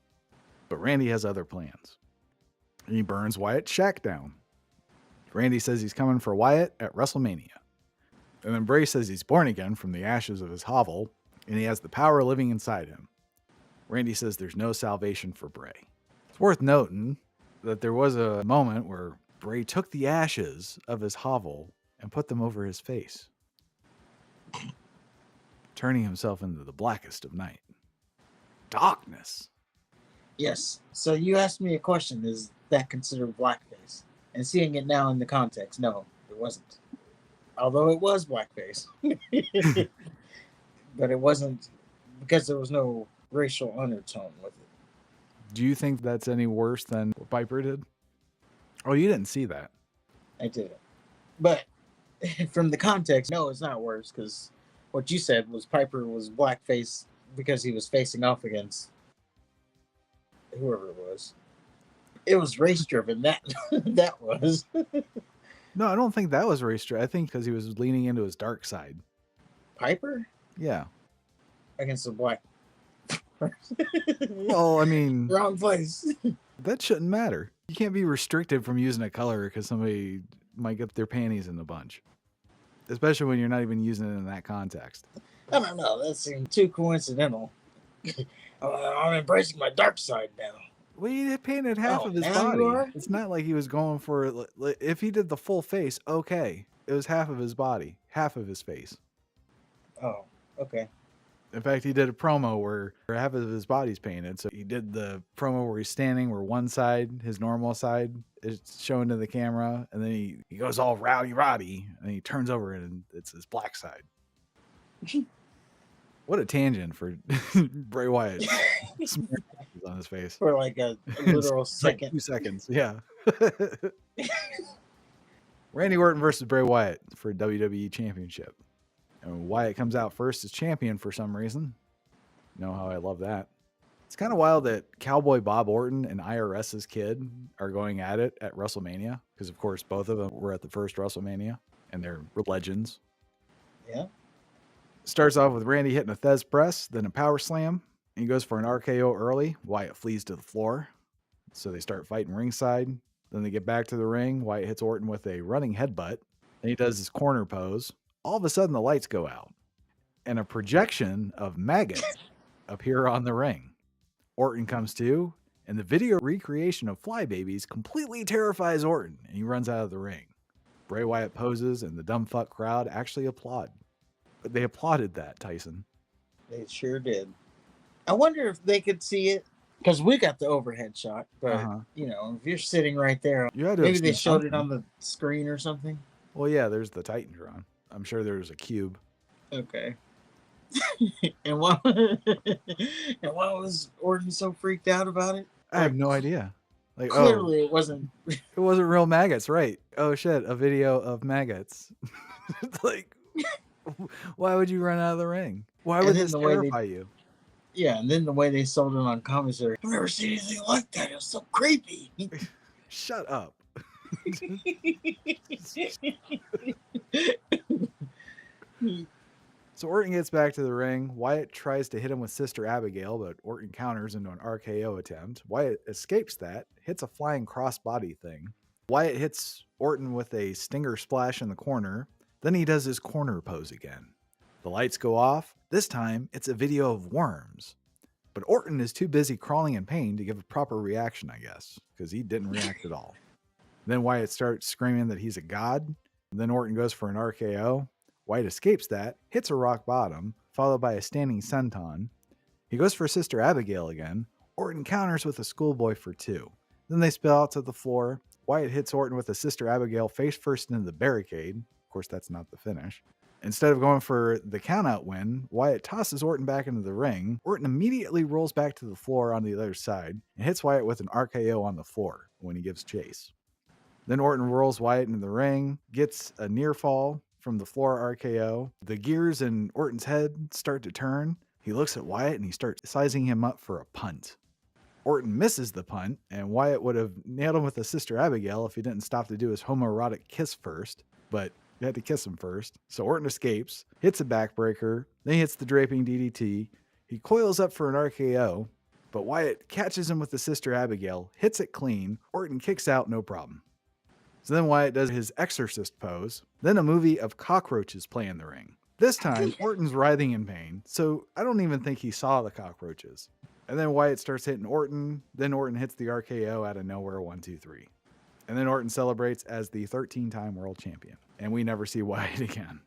But Randy has other plans. And he burns Wyatt's shack down. Randy says he's coming for Wyatt at WrestleMania. And then Bray says he's born again from the ashes of his hovel, and he has the power living inside him. Randy says there's no salvation for Bray. It's worth noting that there was a moment where Bray took the ashes of his hovel and put them over his face, turning himself into the blackest of night. Darkness. Yes. So you asked me a question, is that considered blackface? And seeing it now in the context, no, it wasn't. Although it was blackface. But it wasn't because there was no racial undertone with it. Do you think that's any worse than what Piper did? Oh, you didn't see that. I didn't. But from the context, no, it's not worse because what you said was Piper was blackface because he was facing off against whoever it was. It was race driven. That was. No, I don't think that was race driven. I think because he was leaning into his dark side. Piper? Yeah. Against the black. Well, I mean, wrong place. That shouldn't matter. You can't be restricted from using a color because somebody might get their panties in a bunch. Especially when you're not even using it in that context. I don't know. That seemed too coincidental. I'm embracing my dark side now. Well, he painted half Oh, of his now you body. are? It's not like he was going for if he did the full face, okay. It was half of his body, half of his face. Oh, okay. In fact, he did a promo where half of his body's painted. So he did the promo where he's standing, where one side, his normal side, is shown to the camera, and then he goes all rowdy, and he turns over and it's his black side. What a tangent for Bray Wyatt on his face. For like a literal It's like second. 2 seconds, yeah. Randy Orton versus Bray Wyatt for WWE Championship. And Wyatt comes out first as champion for some reason. You know how I love that. It's kind of wild that Cowboy Bob Orton and IRS's kid are going at it at WrestleMania. Because, of course, both of them were at the first WrestleMania. And they're legends. Yeah. Starts off with Randy hitting a Thez press, then a power slam. And he goes for an RKO early. Wyatt flees to the floor. So they start fighting ringside. Then they get back to the ring. Wyatt hits Orton with a running headbutt. Then he does his corner pose. All of a sudden, the lights go out. And a projection of maggots appear on the ring. Orton comes to, and the video recreation of Flybabies completely terrifies Orton, and he runs out of the ring. Bray Wyatt poses, and the dumb fuck crowd actually applaud. But they applauded that, Tyson. They sure did. I wonder if they could see it. Because we got the overhead shot, but, you know, if you're sitting right there, You had to maybe have they seen showed it something. on the screen or something. Well, yeah, there's the Titantron. I'm sure there's a cube. Okay. and why was Orton so freaked out about it? I have no idea. Like, Clearly, it wasn't. It wasn't real maggots, right? Oh shit, a video of maggots. Like, why would you run out of the ring? Why would this terrify you? Yeah, and then the way they sold it on commissary. I've never seen anything like that. It was so creepy. Shut up. So Orton gets back to the ring. Wyatt tries to hit him with Sister Abigail, but Orton counters into an RKO attempt. Wyatt escapes that, hits a flying crossbody thing. Wyatt hits Orton with a stinger splash in the corner. Then he does his corner pose again. The lights go off. This time, it's a video of worms. But Orton is too busy crawling in pain to give a proper reaction, I guess, because he didn't react at all. Then Wyatt starts screaming that he's a god. Then Orton goes for an RKO. Wyatt escapes that, hits a rock bottom, followed by a standing senton. He goes for Sister Abigail again. Orton counters with a schoolboy for 2. Then they spill out to the floor. Wyatt hits Orton with a Sister Abigail face first into the barricade. Of course, that's not the finish. Instead of going for the countout win, Wyatt tosses Orton back into the ring. Orton immediately rolls back to the floor on the other side and hits Wyatt with an RKO on the floor when he gives chase. Then Orton rolls Wyatt into the ring, gets a near fall from the floor RKO. The gears in Orton's head start to turn. He looks at Wyatt and he starts sizing him up for a punt. Orton misses the punt, and Wyatt would have nailed him with a Sister Abigail if he didn't stop to do his homoerotic kiss first, but he had to kiss him first. So Orton escapes, hits a backbreaker, then he hits the draping DDT. He coils up for an RKO, but Wyatt catches him with the Sister Abigail, hits it clean. Orton kicks out, no problem. So then Wyatt does his exorcist pose. Then a movie of cockroaches play in the ring. This time, Orton's writhing in pain, so I don't even think he saw the cockroaches. And then Wyatt starts hitting Orton. Then Orton hits the RKO out of nowhere, 1, 2, 3. And then Orton celebrates as the 13-time world champion. And we never see Wyatt again.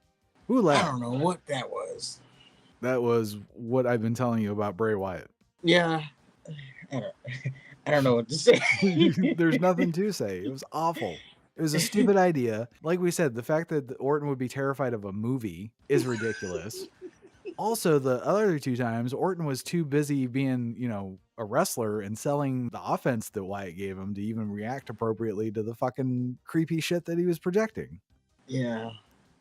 Who left? I don't know what that was. That was what I've been telling you about Bray Wyatt. Yeah. I don't know what to say. There's nothing to say. It was awful. It was a stupid idea. Like we said, the fact that Orton would be terrified of a movie is ridiculous. Also, the other 2 times, Orton was too busy being, a wrestler and selling the offense that Wyatt gave him to even react appropriately to the fucking creepy shit that he was projecting. Yeah.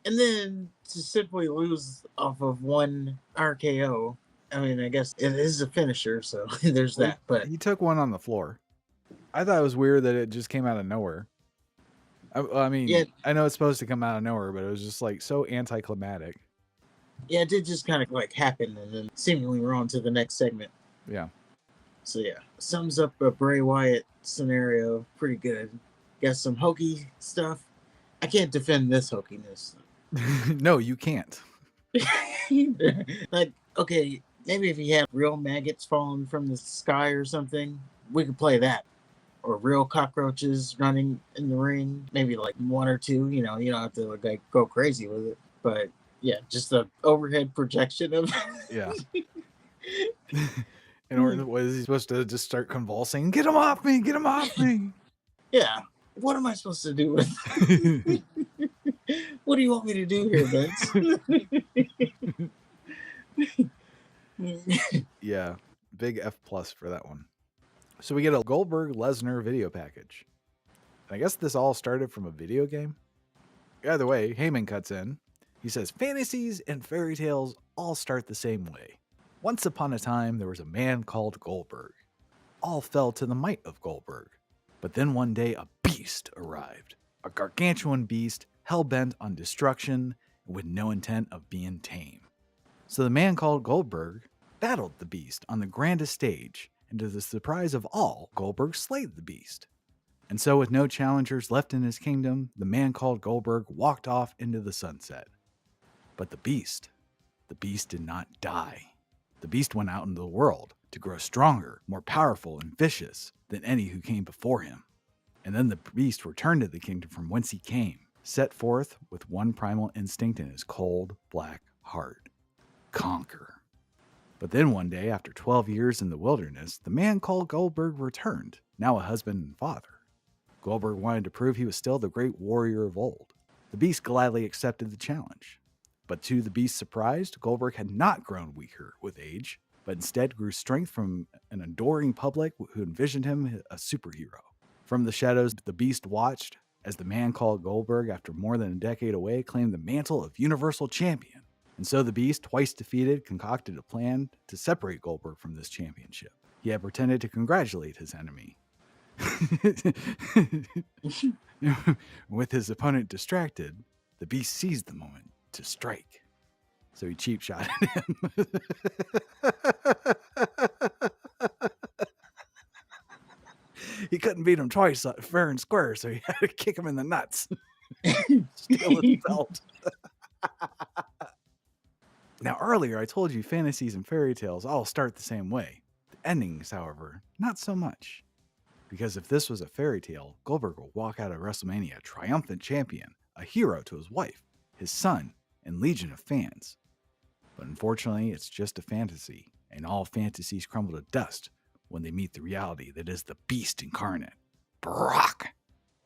And then to simply lose off of one RKO, I mean, I guess it is a finisher, so there's that. But he took one on the floor. I thought it was weird that it just came out of nowhere. I mean, yeah. I know it's supposed to come out of nowhere, but it was just like so anticlimactic. Yeah, it did just kind of like happen, and then seemingly we're on to the next segment. Yeah. So yeah, sums up a Bray Wyatt scenario pretty good. Got some hokey stuff. I can't defend this hokiness. No, you can't. Like, okay, maybe if he had real maggots falling from the sky or something, we could play that. Or real cockroaches running in the ring, maybe like one or two. You don't have to like go crazy with it. But yeah, just the overhead projection of Yeah. In order, was he supposed to just start convulsing? Get him off me! Get him off me! Yeah. What am I supposed to do with? What do you want me to do here, Vince? Yeah, big F+ for that one. So we get a Goldberg Lesnar video package. And I guess this all started from a video game. Either way, Heyman cuts in. He says, fantasies and fairy tales all start the same way. Once upon a time, there was a man called Goldberg. All fell to the might of Goldberg. But then one day, a beast arrived. A gargantuan beast, hell-bent on destruction, with no intent of being tame. So the man called Goldberg battled the beast on the grandest stage, and to the surprise of all, Goldberg slayed the beast. And so with no challengers left in his kingdom, the man called Goldberg walked off into the sunset. But the beast did not die. The beast went out into the world to grow stronger, more powerful, and vicious than any who came before him. And then the beast returned to the kingdom from whence he came, set forth with one primal instinct in his cold, black heart: conquer. But then one day, after 12 years in the wilderness, the man called Goldberg returned, now a husband and father. Goldberg wanted to prove he was still the great warrior of old. The beast gladly accepted the challenge. But to the beast's surprise, Goldberg had not grown weaker with age, but instead grew strength from an adoring public who envisioned him a superhero. From the shadows, the beast watched as the man called Goldberg, after more than a decade away, claimed the mantle of Universal Champion. And so the beast, twice defeated, concocted a plan to separate Goldberg from this championship. He had pretended to congratulate his enemy. With his opponent distracted, the beast seized the moment to strike. So he cheap shotted him. He couldn't beat him twice fair and square, so he had to kick him in the nuts. Steal his belt. Now, earlier I told you fantasies and fairy tales all start the same way. The endings, however, not so much. Because if this was a fairy tale, Goldberg will walk out of WrestleMania a triumphant champion, a hero to his wife, his son, and legion of fans. But unfortunately, it's just a fantasy, and all fantasies crumble to dust when they meet the reality that is the beast incarnate, Brock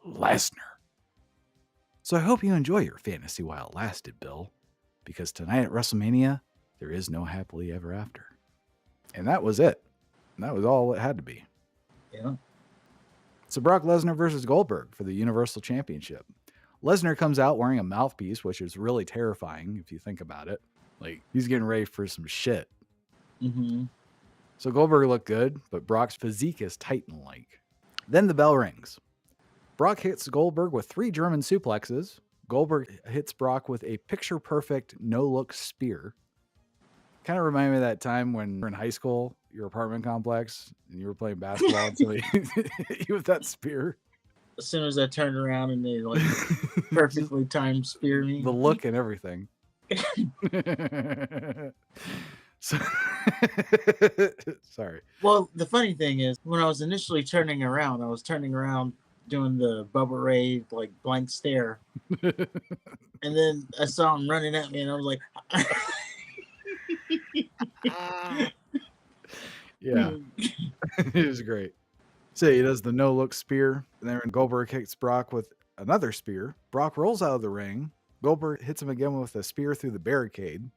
Lesnar. So I hope you enjoy your fantasy while it lasted, Bill, because tonight at WrestleMania, there is no happily ever after. And that was it. And that was all it had to be. Yeah. So Brock Lesnar versus Goldberg for the Universal Championship. Lesnar comes out wearing a mouthpiece, which is really terrifying if you think about it. Like, he's getting ready for some shit. Mm-hmm. So Goldberg looked good, but Brock's physique is Titan-like. Then the bell rings. Brock hits Goldberg with 3 German suplexes. Goldberg hits Brock with a picture-perfect no-look spear. Kind of reminded me of that time when you were in high school, your apartment complex, and you were playing basketball and somebody hit you with that spear. As soon as I turned around and they like perfectly timed spear me. The look and everything. So, sorry. Well, the funny thing is, when I was initially turning around, I was turning around doing the Bubba Ray like blank stare, and then I saw him running at me, and I was like, yeah, it was great. So he does the no-look spear, and then Goldberg hits Brock with another spear. Brock rolls out of the ring. Goldberg hits him again with a spear through the barricade.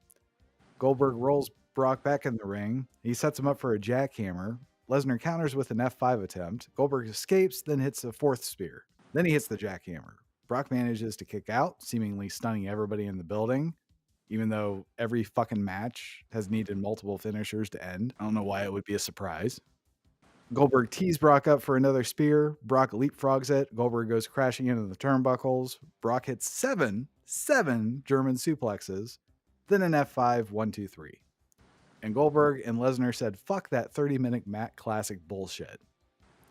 Goldberg rolls Brock back in the ring. He sets him up for a jackhammer. Lesnar counters with an F5 attempt. Goldberg escapes, then hits a 4th spear. Then he hits the jackhammer. Brock manages to kick out, seemingly stunning everybody in the building, even though every fucking match has needed multiple finishers to end. I don't know why it would be a surprise. Goldberg tees Brock up for another spear. Brock leapfrogs it. Goldberg goes crashing into the turnbuckles. Brock hits seven German suplexes, then an F5, 1, 2, 3. And Goldberg and Lesnar said, fuck that 30-minute Matt Classic bullshit.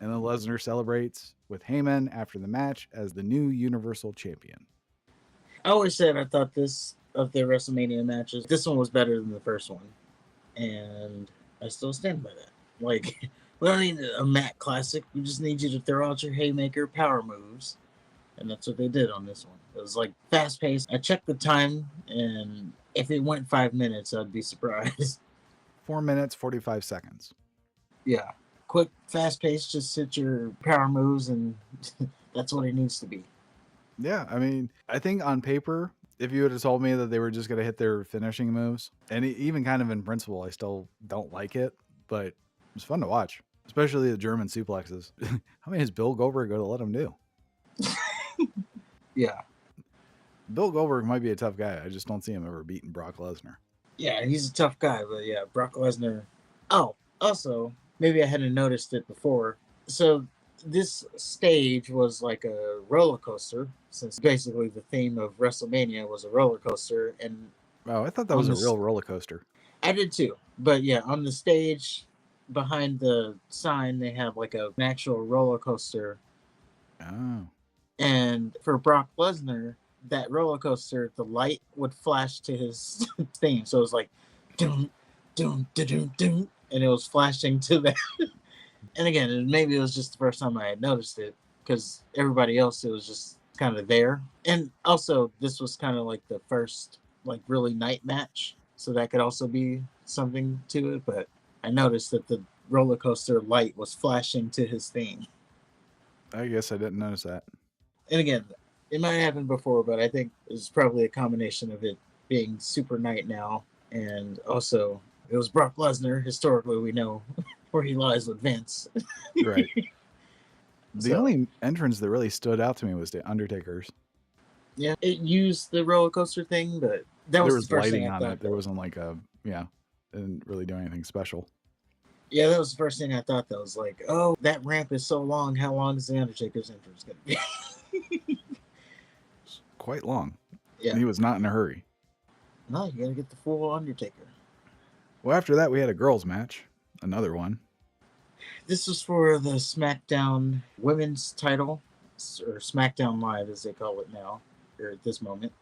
And then Lesnar celebrates with Heyman after the match as the new Universal Champion. I always said I thought this, of their WrestleMania matches, this one was better than the first one. And I still stand by that. Like We don't need a Matt classic. We just need you to throw out your haymaker power moves. And that's what they did on this one. It was like fast paced. I checked the time, and if it went 5 minutes, I'd be surprised. 4 minutes, 45 seconds. Yeah. Quick, fast paced, just hit your power moves, and that's what it needs to be. Yeah, I mean, I think on paper, if you would have told me that they were just going to hit their finishing moves, and even kind of in principle, I still don't like it, but it's fun to watch, especially the German suplexes. How many has Bill Goldberg going to let him do? Yeah. Bill Goldberg might be a tough guy. I just don't see him ever beating Brock Lesnar. Yeah, he's a tough guy, but yeah, Brock Lesnar. Oh, also, maybe I hadn't noticed it before. So this stage was like a roller coaster, since basically the theme of WrestleMania was a roller coaster, and Oh, I thought that was a real roller coaster. I did too. But yeah, on the stage behind the sign, they have like an actual roller coaster. Oh. And for Brock Lesnar, that roller coaster, the light would flash to his theme. So it was like, doom, doom, doom, doom, and it was flashing to that. And again, maybe it was just the first time I had noticed it, because everybody else, it was just kind of there. And also, this was kind of like the first, like, really night match. So that could also be something to it. But I noticed that the roller coaster light was flashing to his theme. I guess I didn't notice that. And again, it might have happened before, but I think it's probably a combination of it being super night now. And also, it was Brock Lesnar. Historically, we know where he lies with Vince. Right. The only entrance that really stood out to me was the Undertaker's. Yeah, it used the roller coaster thing, but that was the first thing I thought. There wasn't like didn't really do anything special. Yeah, that was the first thing I thought. That was like, oh, that ramp is so long. How long is the Undertaker's entrance going to be? It's quite long. Yeah. And he was not in a hurry. No, you got to get the full Undertaker. Well, after that, we had a girls' match. Another one. This was for the SmackDown Women's title, or SmackDown Live, as they call it now, or at this moment.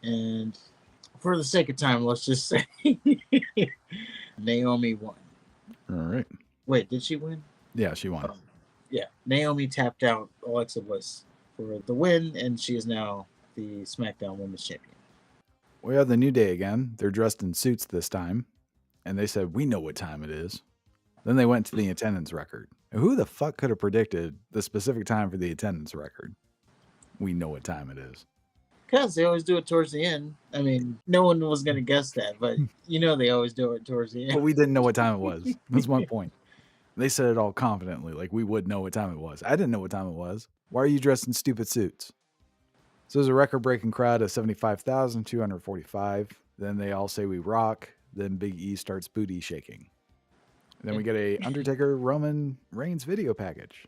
And for the sake of time, let's just say Naomi won. All right. Wait, did she win? Yeah, she won. Yeah, Naomi tapped out Alexa Bliss for the win, and she is now the SmackDown Women's Champion. We have the New Day again. They're dressed in suits this time, and they said, "We know what time it is." Then they went to the attendance record. Who the fuck could have predicted the specific time for the attendance record? We know what time it is. Because they always do it towards the end. I mean, no one was going to guess that, but you know they always do it towards the end. But we didn't know what time it was. That's my point. They said it all confidently, like we would know what time it was. I didn't know what time it was. Why are you dressed in stupid suits? So there's a record-breaking crowd of 75,245. Then they all say we rock. Then Big E starts booty shaking. Then we get a Undertaker Roman Reigns video package.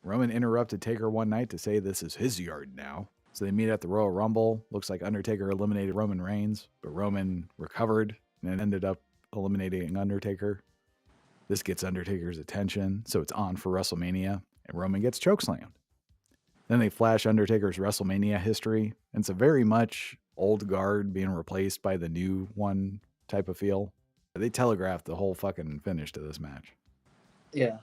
Roman interrupted Taker one night to say this is his yard now. So they meet at the Royal Rumble. Looks like Undertaker eliminated Roman Reigns, but Roman recovered and ended up eliminating Undertaker. This gets Undertaker's attention, so it's on for WrestleMania, and Roman gets chokeslammed. Then they flash Undertaker's WrestleMania history, and it's a very much old guard being replaced by the new one type of feel. They telegraphed the whole fucking finish to this match. Yeah.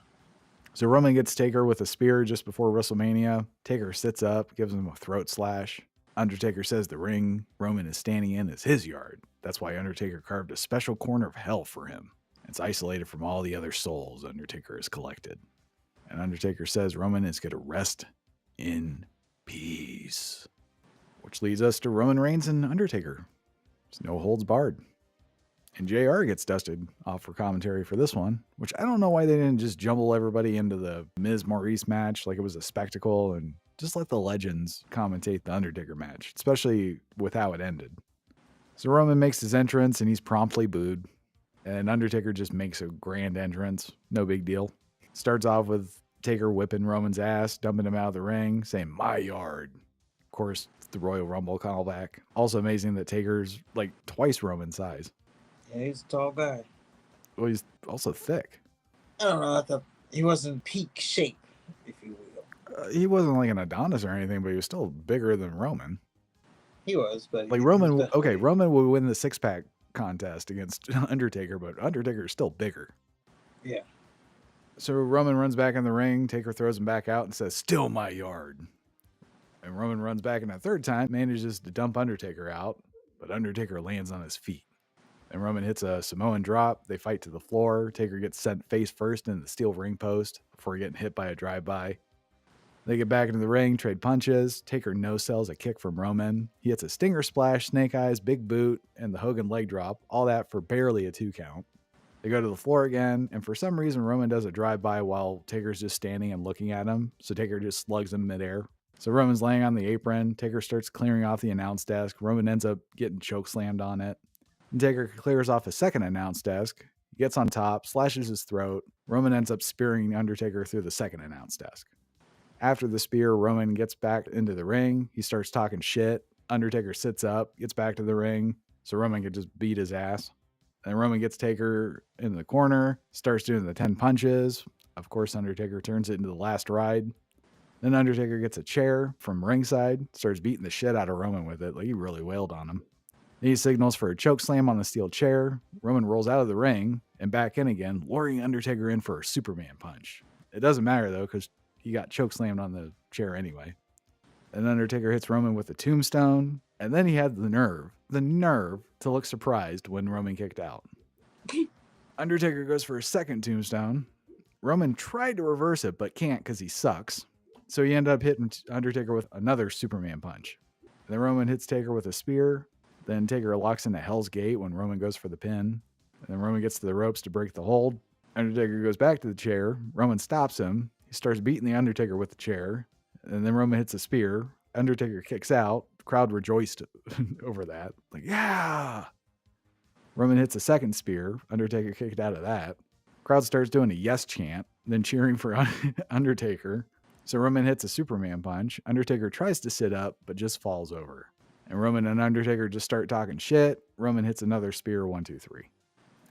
So Roman gets Taker with a spear just before WrestleMania. Taker sits up, gives him a throat slash. Undertaker says the ring Roman is standing in is his yard. That's why Undertaker carved a special corner of hell for him. It's isolated from all the other souls Undertaker has collected. And Undertaker says Roman is going to rest in peace. Which leads us to Roman Reigns and Undertaker. It's no holds barred. And JR gets dusted off for commentary for this one, which I don't know why they didn't just jumble everybody into the Miz Maurice match like it was a spectacle and just let the legends commentate the Undertaker match, especially with how it ended. So Roman makes his entrance and he's promptly booed. And Undertaker just makes a grand entrance. No big deal. Starts off with Taker whipping Roman's ass, dumping him out of the ring, saying, "My yard." Of course, it's the Royal Rumble callback. Also amazing that Taker's like twice Roman's size. Yeah, he's a tall guy. Well, he's also thick. I don't know. I thought he wasn't peak shape, if you will. He wasn't like an Adonis or anything, but he was still bigger than Roman. He was, but like Roman. Okay, Roman would win the six-pack contest against Undertaker, but Undertaker is still bigger. Yeah. So Roman runs back in the ring. Taker throws him back out and says, "Still my yard." And Roman runs back in a third time, manages to dump Undertaker out, but Undertaker lands on his feet. And Roman hits a Samoan drop. They fight to the floor. Taker gets sent face first into the steel ring post before getting hit by a drive-by. They get back into the ring, trade punches. Taker no-sells a kick from Roman. He hits a stinger splash, snake eyes, big boot, and the Hogan leg drop. All that for barely a 2 count. They go to the floor again, and for some reason, Roman does a drive-by while Taker's just standing and looking at him. So Taker just slugs him midair. So Roman's laying on the apron. Taker starts clearing off the announce desk. Roman ends up getting chokeslammed on it. And Taker clears off a second announce desk. He gets on top, slashes his throat. Roman ends up spearing Undertaker through the second announce desk. After the spear, Roman gets back into the ring. He starts talking shit. Undertaker sits up, gets back to the ring, so Roman can just beat his ass. And Roman gets Taker in the corner, starts doing the 10 punches. Of course, Undertaker turns it into the last ride. Then Undertaker gets a chair from ringside, starts beating the shit out of Roman with it. Like, he really wailed on him. Then he signals for a choke slam on the steel chair. Roman rolls out of the ring and back in again, luring Undertaker in for a Superman punch. It doesn't matter, though, because he got choke slammed on the chair anyway. And Undertaker hits Roman with a tombstone. And then he had the nerve to look surprised when Roman kicked out. Undertaker goes for a second tombstone. Roman tried to reverse it, but can't because he sucks. So he ended up hitting Undertaker with another Superman punch. And then Roman hits Taker with a spear. Then Taker locks into Hell's Gate when Roman goes for the pin. And then Roman gets to the ropes to break the hold. Undertaker goes back to the chair. Roman stops him. He starts beating the Undertaker with the chair. And then Roman hits a spear. Undertaker kicks out. The crowd rejoiced over that. Like, yeah! Roman hits a second spear. Undertaker kicked out of that. Crowd starts doing a yes chant, then cheering for Undertaker. So Roman hits a Superman punch. Undertaker tries to sit up, but just falls over. And Roman and Undertaker just start talking shit. Roman hits another spear, 1, 2, 3.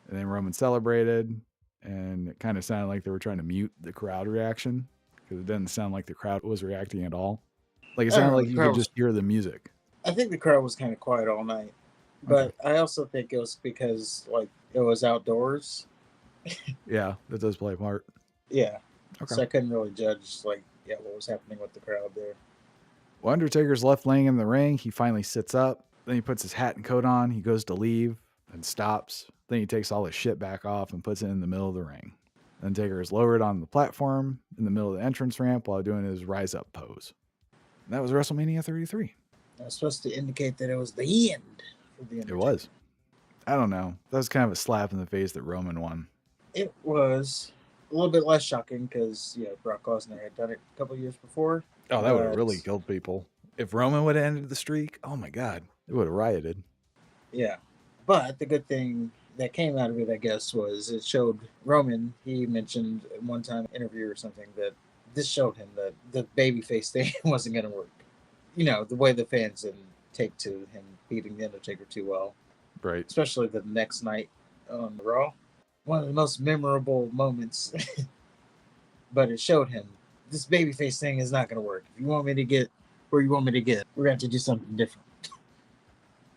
And then Roman celebrated, and it kind of sounded like they were trying to mute the crowd reaction, because it didn't sound like the crowd was reacting at all. Like, it sounded like you could just hear the music. I think the crowd was kind of quiet all night. But I also think it was because, like, it was outdoors. Yeah, that does play a part. Yeah. Okay. So I couldn't really judge, like, what was happening with the crowd there. Well, Undertaker's left laying in the ring. He finally sits up. Then he puts his hat and coat on. He goes to leave and stops. Then he takes all his shit back off and puts it in the middle of the ring. Then Taker is lowered on the platform in the middle of the entrance ramp while doing his rise up pose. And that was WrestleMania 33. That was supposed to indicate that it was the end for the Undertaker. It was. I don't know. That was kind of a slap in the face that Roman won. It was a little bit less shocking because, Brock Lesnar had done it a couple years before. Oh, that would have really killed people. If Roman would have ended the streak, oh my God, it would have rioted. Yeah. But the good thing that came out of it, I guess, was it showed Roman, he mentioned in one time interview or something, that this showed him that the babyface thing wasn't going to work. The way the fans didn't take to him beating The Undertaker too well. Right. Especially the next night on Raw. One of the most memorable moments. But it showed him, this babyface thing is not going to work. If you want me to get where you want me to get, we're going to have to do something different.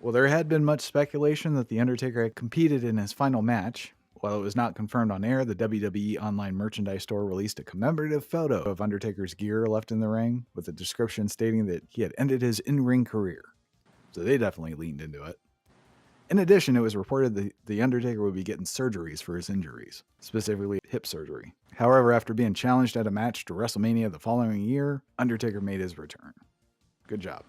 Well, there had been much speculation that The Undertaker had competed in his final match. While it was not confirmed on air, the WWE online merchandise store released a commemorative photo of Undertaker's gear left in the ring with a description stating that he had ended his in-ring career. So they definitely leaned into it. In addition, it was reported that The Undertaker would be getting surgeries for his injuries, specifically hip surgery. However, after being challenged at a match to WrestleMania the following year, Undertaker made his return. Good job.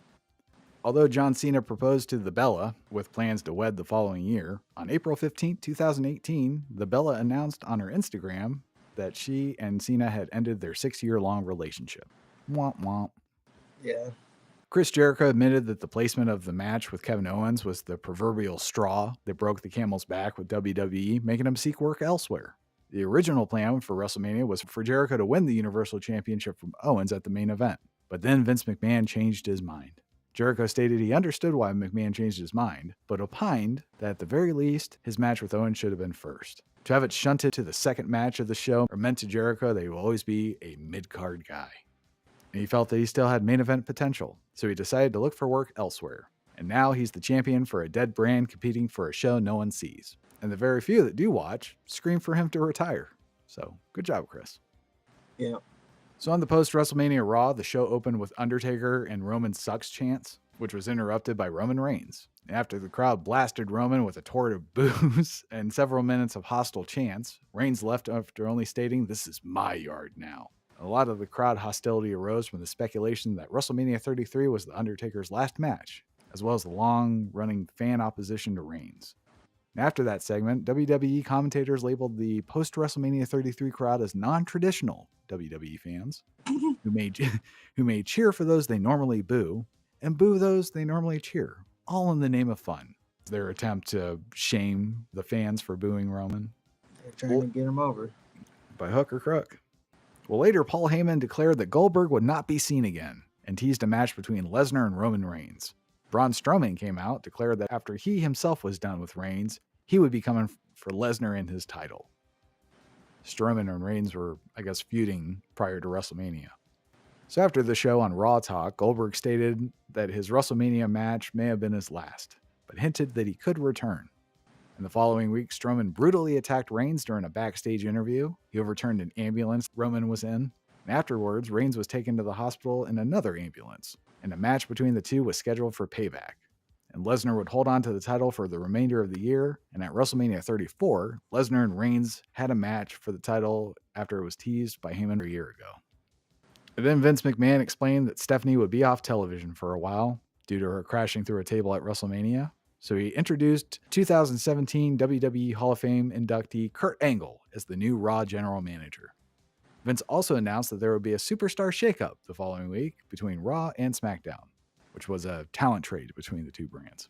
Although John Cena proposed to the Bella with plans to wed the following year, on April 15, 2018, the Bella announced on her Instagram that she and Cena had ended their 6-year-long relationship. Womp womp. Yeah. Chris Jericho admitted that the placement of the match with Kevin Owens was the proverbial straw that broke the camel's back with WWE, making him seek work elsewhere. The original plan for WrestleMania was for Jericho to win the Universal Championship from Owens at the main event, but then Vince McMahon changed his mind. Jericho stated he understood why McMahon changed his mind, but opined that at the very least, his match with Owens should have been first. To have it shunted to the second match of the show or meant to Jericho that he will always be a mid-card guy. And he felt that he still had main event potential, so he decided to look for work elsewhere. And now he's the champion for a dead brand competing for a show no one sees. And the very few that do watch scream for him to retire. So good job, Chris. Yeah. So on the post-WrestleMania Raw, the show opened with Undertaker and Roman sucks chants, which was interrupted by Roman Reigns. After the crowd blasted Roman with a torrent of boos and several minutes of hostile chants, Reigns left after only stating, "This is my yard now." A lot of the crowd hostility arose from the speculation that WrestleMania 33 was The Undertaker's last match, as well as the long-running fan opposition to Reigns. After that segment, WWE commentators labeled the post-WrestleMania 33 crowd as non-traditional WWE fans who may cheer for those they normally boo and boo those they normally cheer, all in the name of fun. Their attempt to shame the fans for booing Roman. They're trying to get him over. By hook or crook. Well, later, Paul Heyman declared that Goldberg would not be seen again and teased a match between Lesnar and Roman Reigns. Braun Strowman came out, declared that after he himself was done with Reigns, he would be coming for Lesnar and his title. Strowman and Reigns were, I guess, feuding prior to WrestleMania. So after the show on Raw Talk, Goldberg stated that his WrestleMania match may have been his last, but hinted that he could return. In the following week, Strowman brutally attacked Reigns during a backstage interview. He overturned an ambulance Roman was in. And afterwards, Reigns was taken to the hospital in another ambulance, and a match between the two was scheduled for Payback. And Lesnar would hold on to the title for the remainder of the year, and at WrestleMania 34, Lesnar and Reigns had a match for the title after it was teased by Heyman a year ago. And then Vince McMahon explained that Stephanie would be off television for a while due to her crashing through a table at WrestleMania. So he introduced 2017 WWE Hall of Fame inductee Kurt Angle as the new Raw general manager. Vince also announced that there would be a superstar shakeup the following week between Raw and SmackDown, which was a talent trade between the two brands.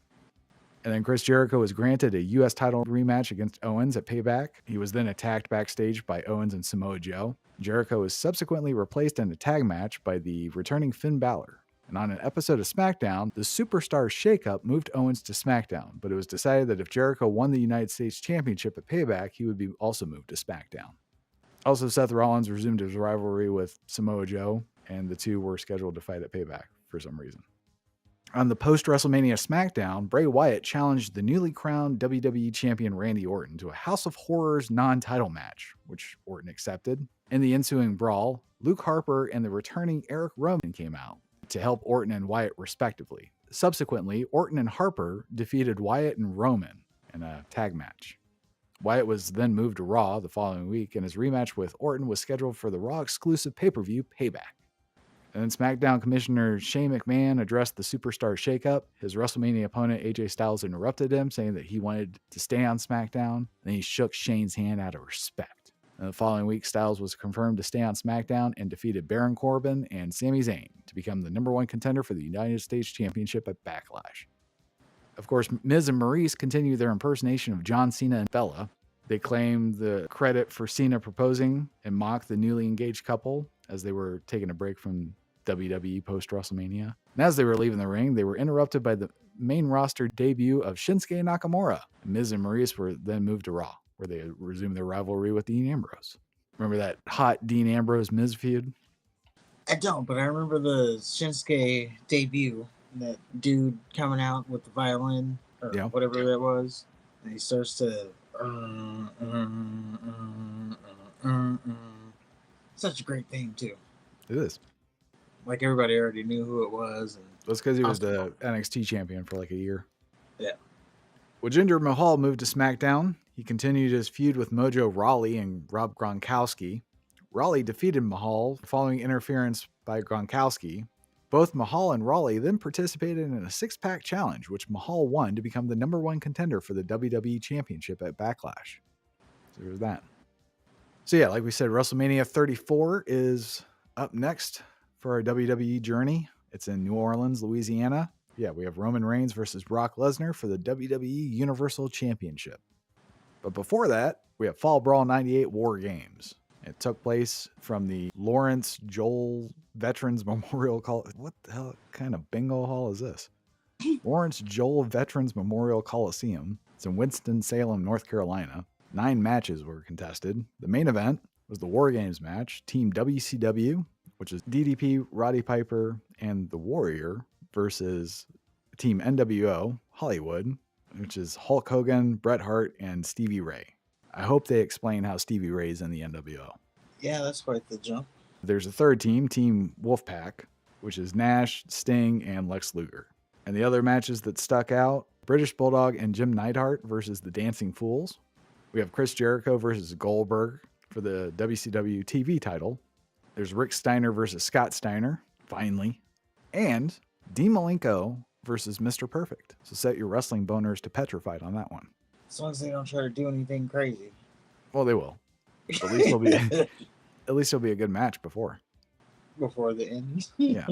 And then Chris Jericho was granted a U.S. title rematch against Owens at Payback. He was then attacked backstage by Owens and Samoa Joe. Jericho was subsequently replaced in a tag match by the returning Finn Balor. And on an episode of SmackDown, the Superstar Shakeup moved Owens to SmackDown, but it was decided that if Jericho won the United States Championship at Payback, he would be also moved to SmackDown. Also, Seth Rollins resumed his rivalry with Samoa Joe, and the two were scheduled to fight at Payback for some reason. On the post-WrestleMania SmackDown, Bray Wyatt challenged the newly crowned WWE Champion Randy Orton to a House of Horrors non-title match, which Orton accepted. In the ensuing brawl, Luke Harper and the returning Eric Rowan came out to help Orton and Wyatt respectively. Subsequently, Orton and Harper defeated Wyatt and Roman in a tag match. Wyatt was then moved to Raw the following week, and his rematch with Orton was scheduled for the Raw exclusive pay-per-view Payback. And then SmackDown Commissioner Shane McMahon addressed the Superstar Shakeup. His WrestleMania opponent AJ Styles interrupted him, saying that he wanted to stay on SmackDown, and he shook Shane's hand out of respect. And the following week, Styles was confirmed to stay on SmackDown and defeated Baron Corbin and Sami Zayn to become the number one contender for the United States Championship at Backlash. Of course, Miz and Maurice continue their impersonation of John Cena and Bella. They claim the credit for Cena proposing and mocked the newly engaged couple as they were taking a break from WWE post-WrestleMania. And as they were leaving the ring, they were interrupted by the main roster debut of Shinsuke Nakamura. Miz and Maurice were then moved to Raw, where they resumed their rivalry with Dean Ambrose. Remember that hot Dean Ambrose-Miz feud? I don't, but I remember the Shinsuke debut. That dude coming out with the violin, or whatever that was. And he starts to... Such a great theme, too. It is. Like, everybody already knew who it was. And that's because he was the NXT champion for like a year. Yeah. Well, Jinder Mahal moved to SmackDown. He continued his feud with Mojo Rawley and Rob Gronkowski. Rawley defeated Mahal following interference by Gronkowski. Both Mahal and Rawley then participated in a six-pack challenge, which Mahal won to become the number one contender for the WWE Championship at Backlash. So there's that. So yeah, like we said, WrestleMania 34 is up next for our WWE journey. It's in New Orleans, Louisiana. Yeah, we have Roman Reigns versus Brock Lesnar for the WWE Universal Championship. But before that, we have Fall Brawl 98 War Games. It took place from the Lawrence Joel Veterans Memorial What the hell kind of bingo hall is this? Lawrence Joel Veterans Memorial Coliseum. It's in Winston-Salem, North Carolina. 9 matches were contested. The main event was the War Games match. Team WCW, which is DDP, Roddy Piper, and The Warrior, versus Team NWO, Hollywood, which is Hulk Hogan, Bret Hart, and Stevie Ray. I hope they explain how Stevie Ray's in the NWO. Yeah, that's quite the jump. There's a third team, Team Wolfpack, which is Nash, Sting, and Lex Luger. And the other matches that stuck out, British Bulldog and Jim Neidhart versus the Dancing Fools. We have Chris Jericho versus Goldberg for the WCW TV title. There's Rick Steiner versus Scott Steiner, finally. And Dean Malenko versus Mr. Perfect. So set your wrestling boners to petrified on that one. As long as they don't try to do anything crazy. Well, they will. But at least it'll be a good match before. Before the end. Yeah.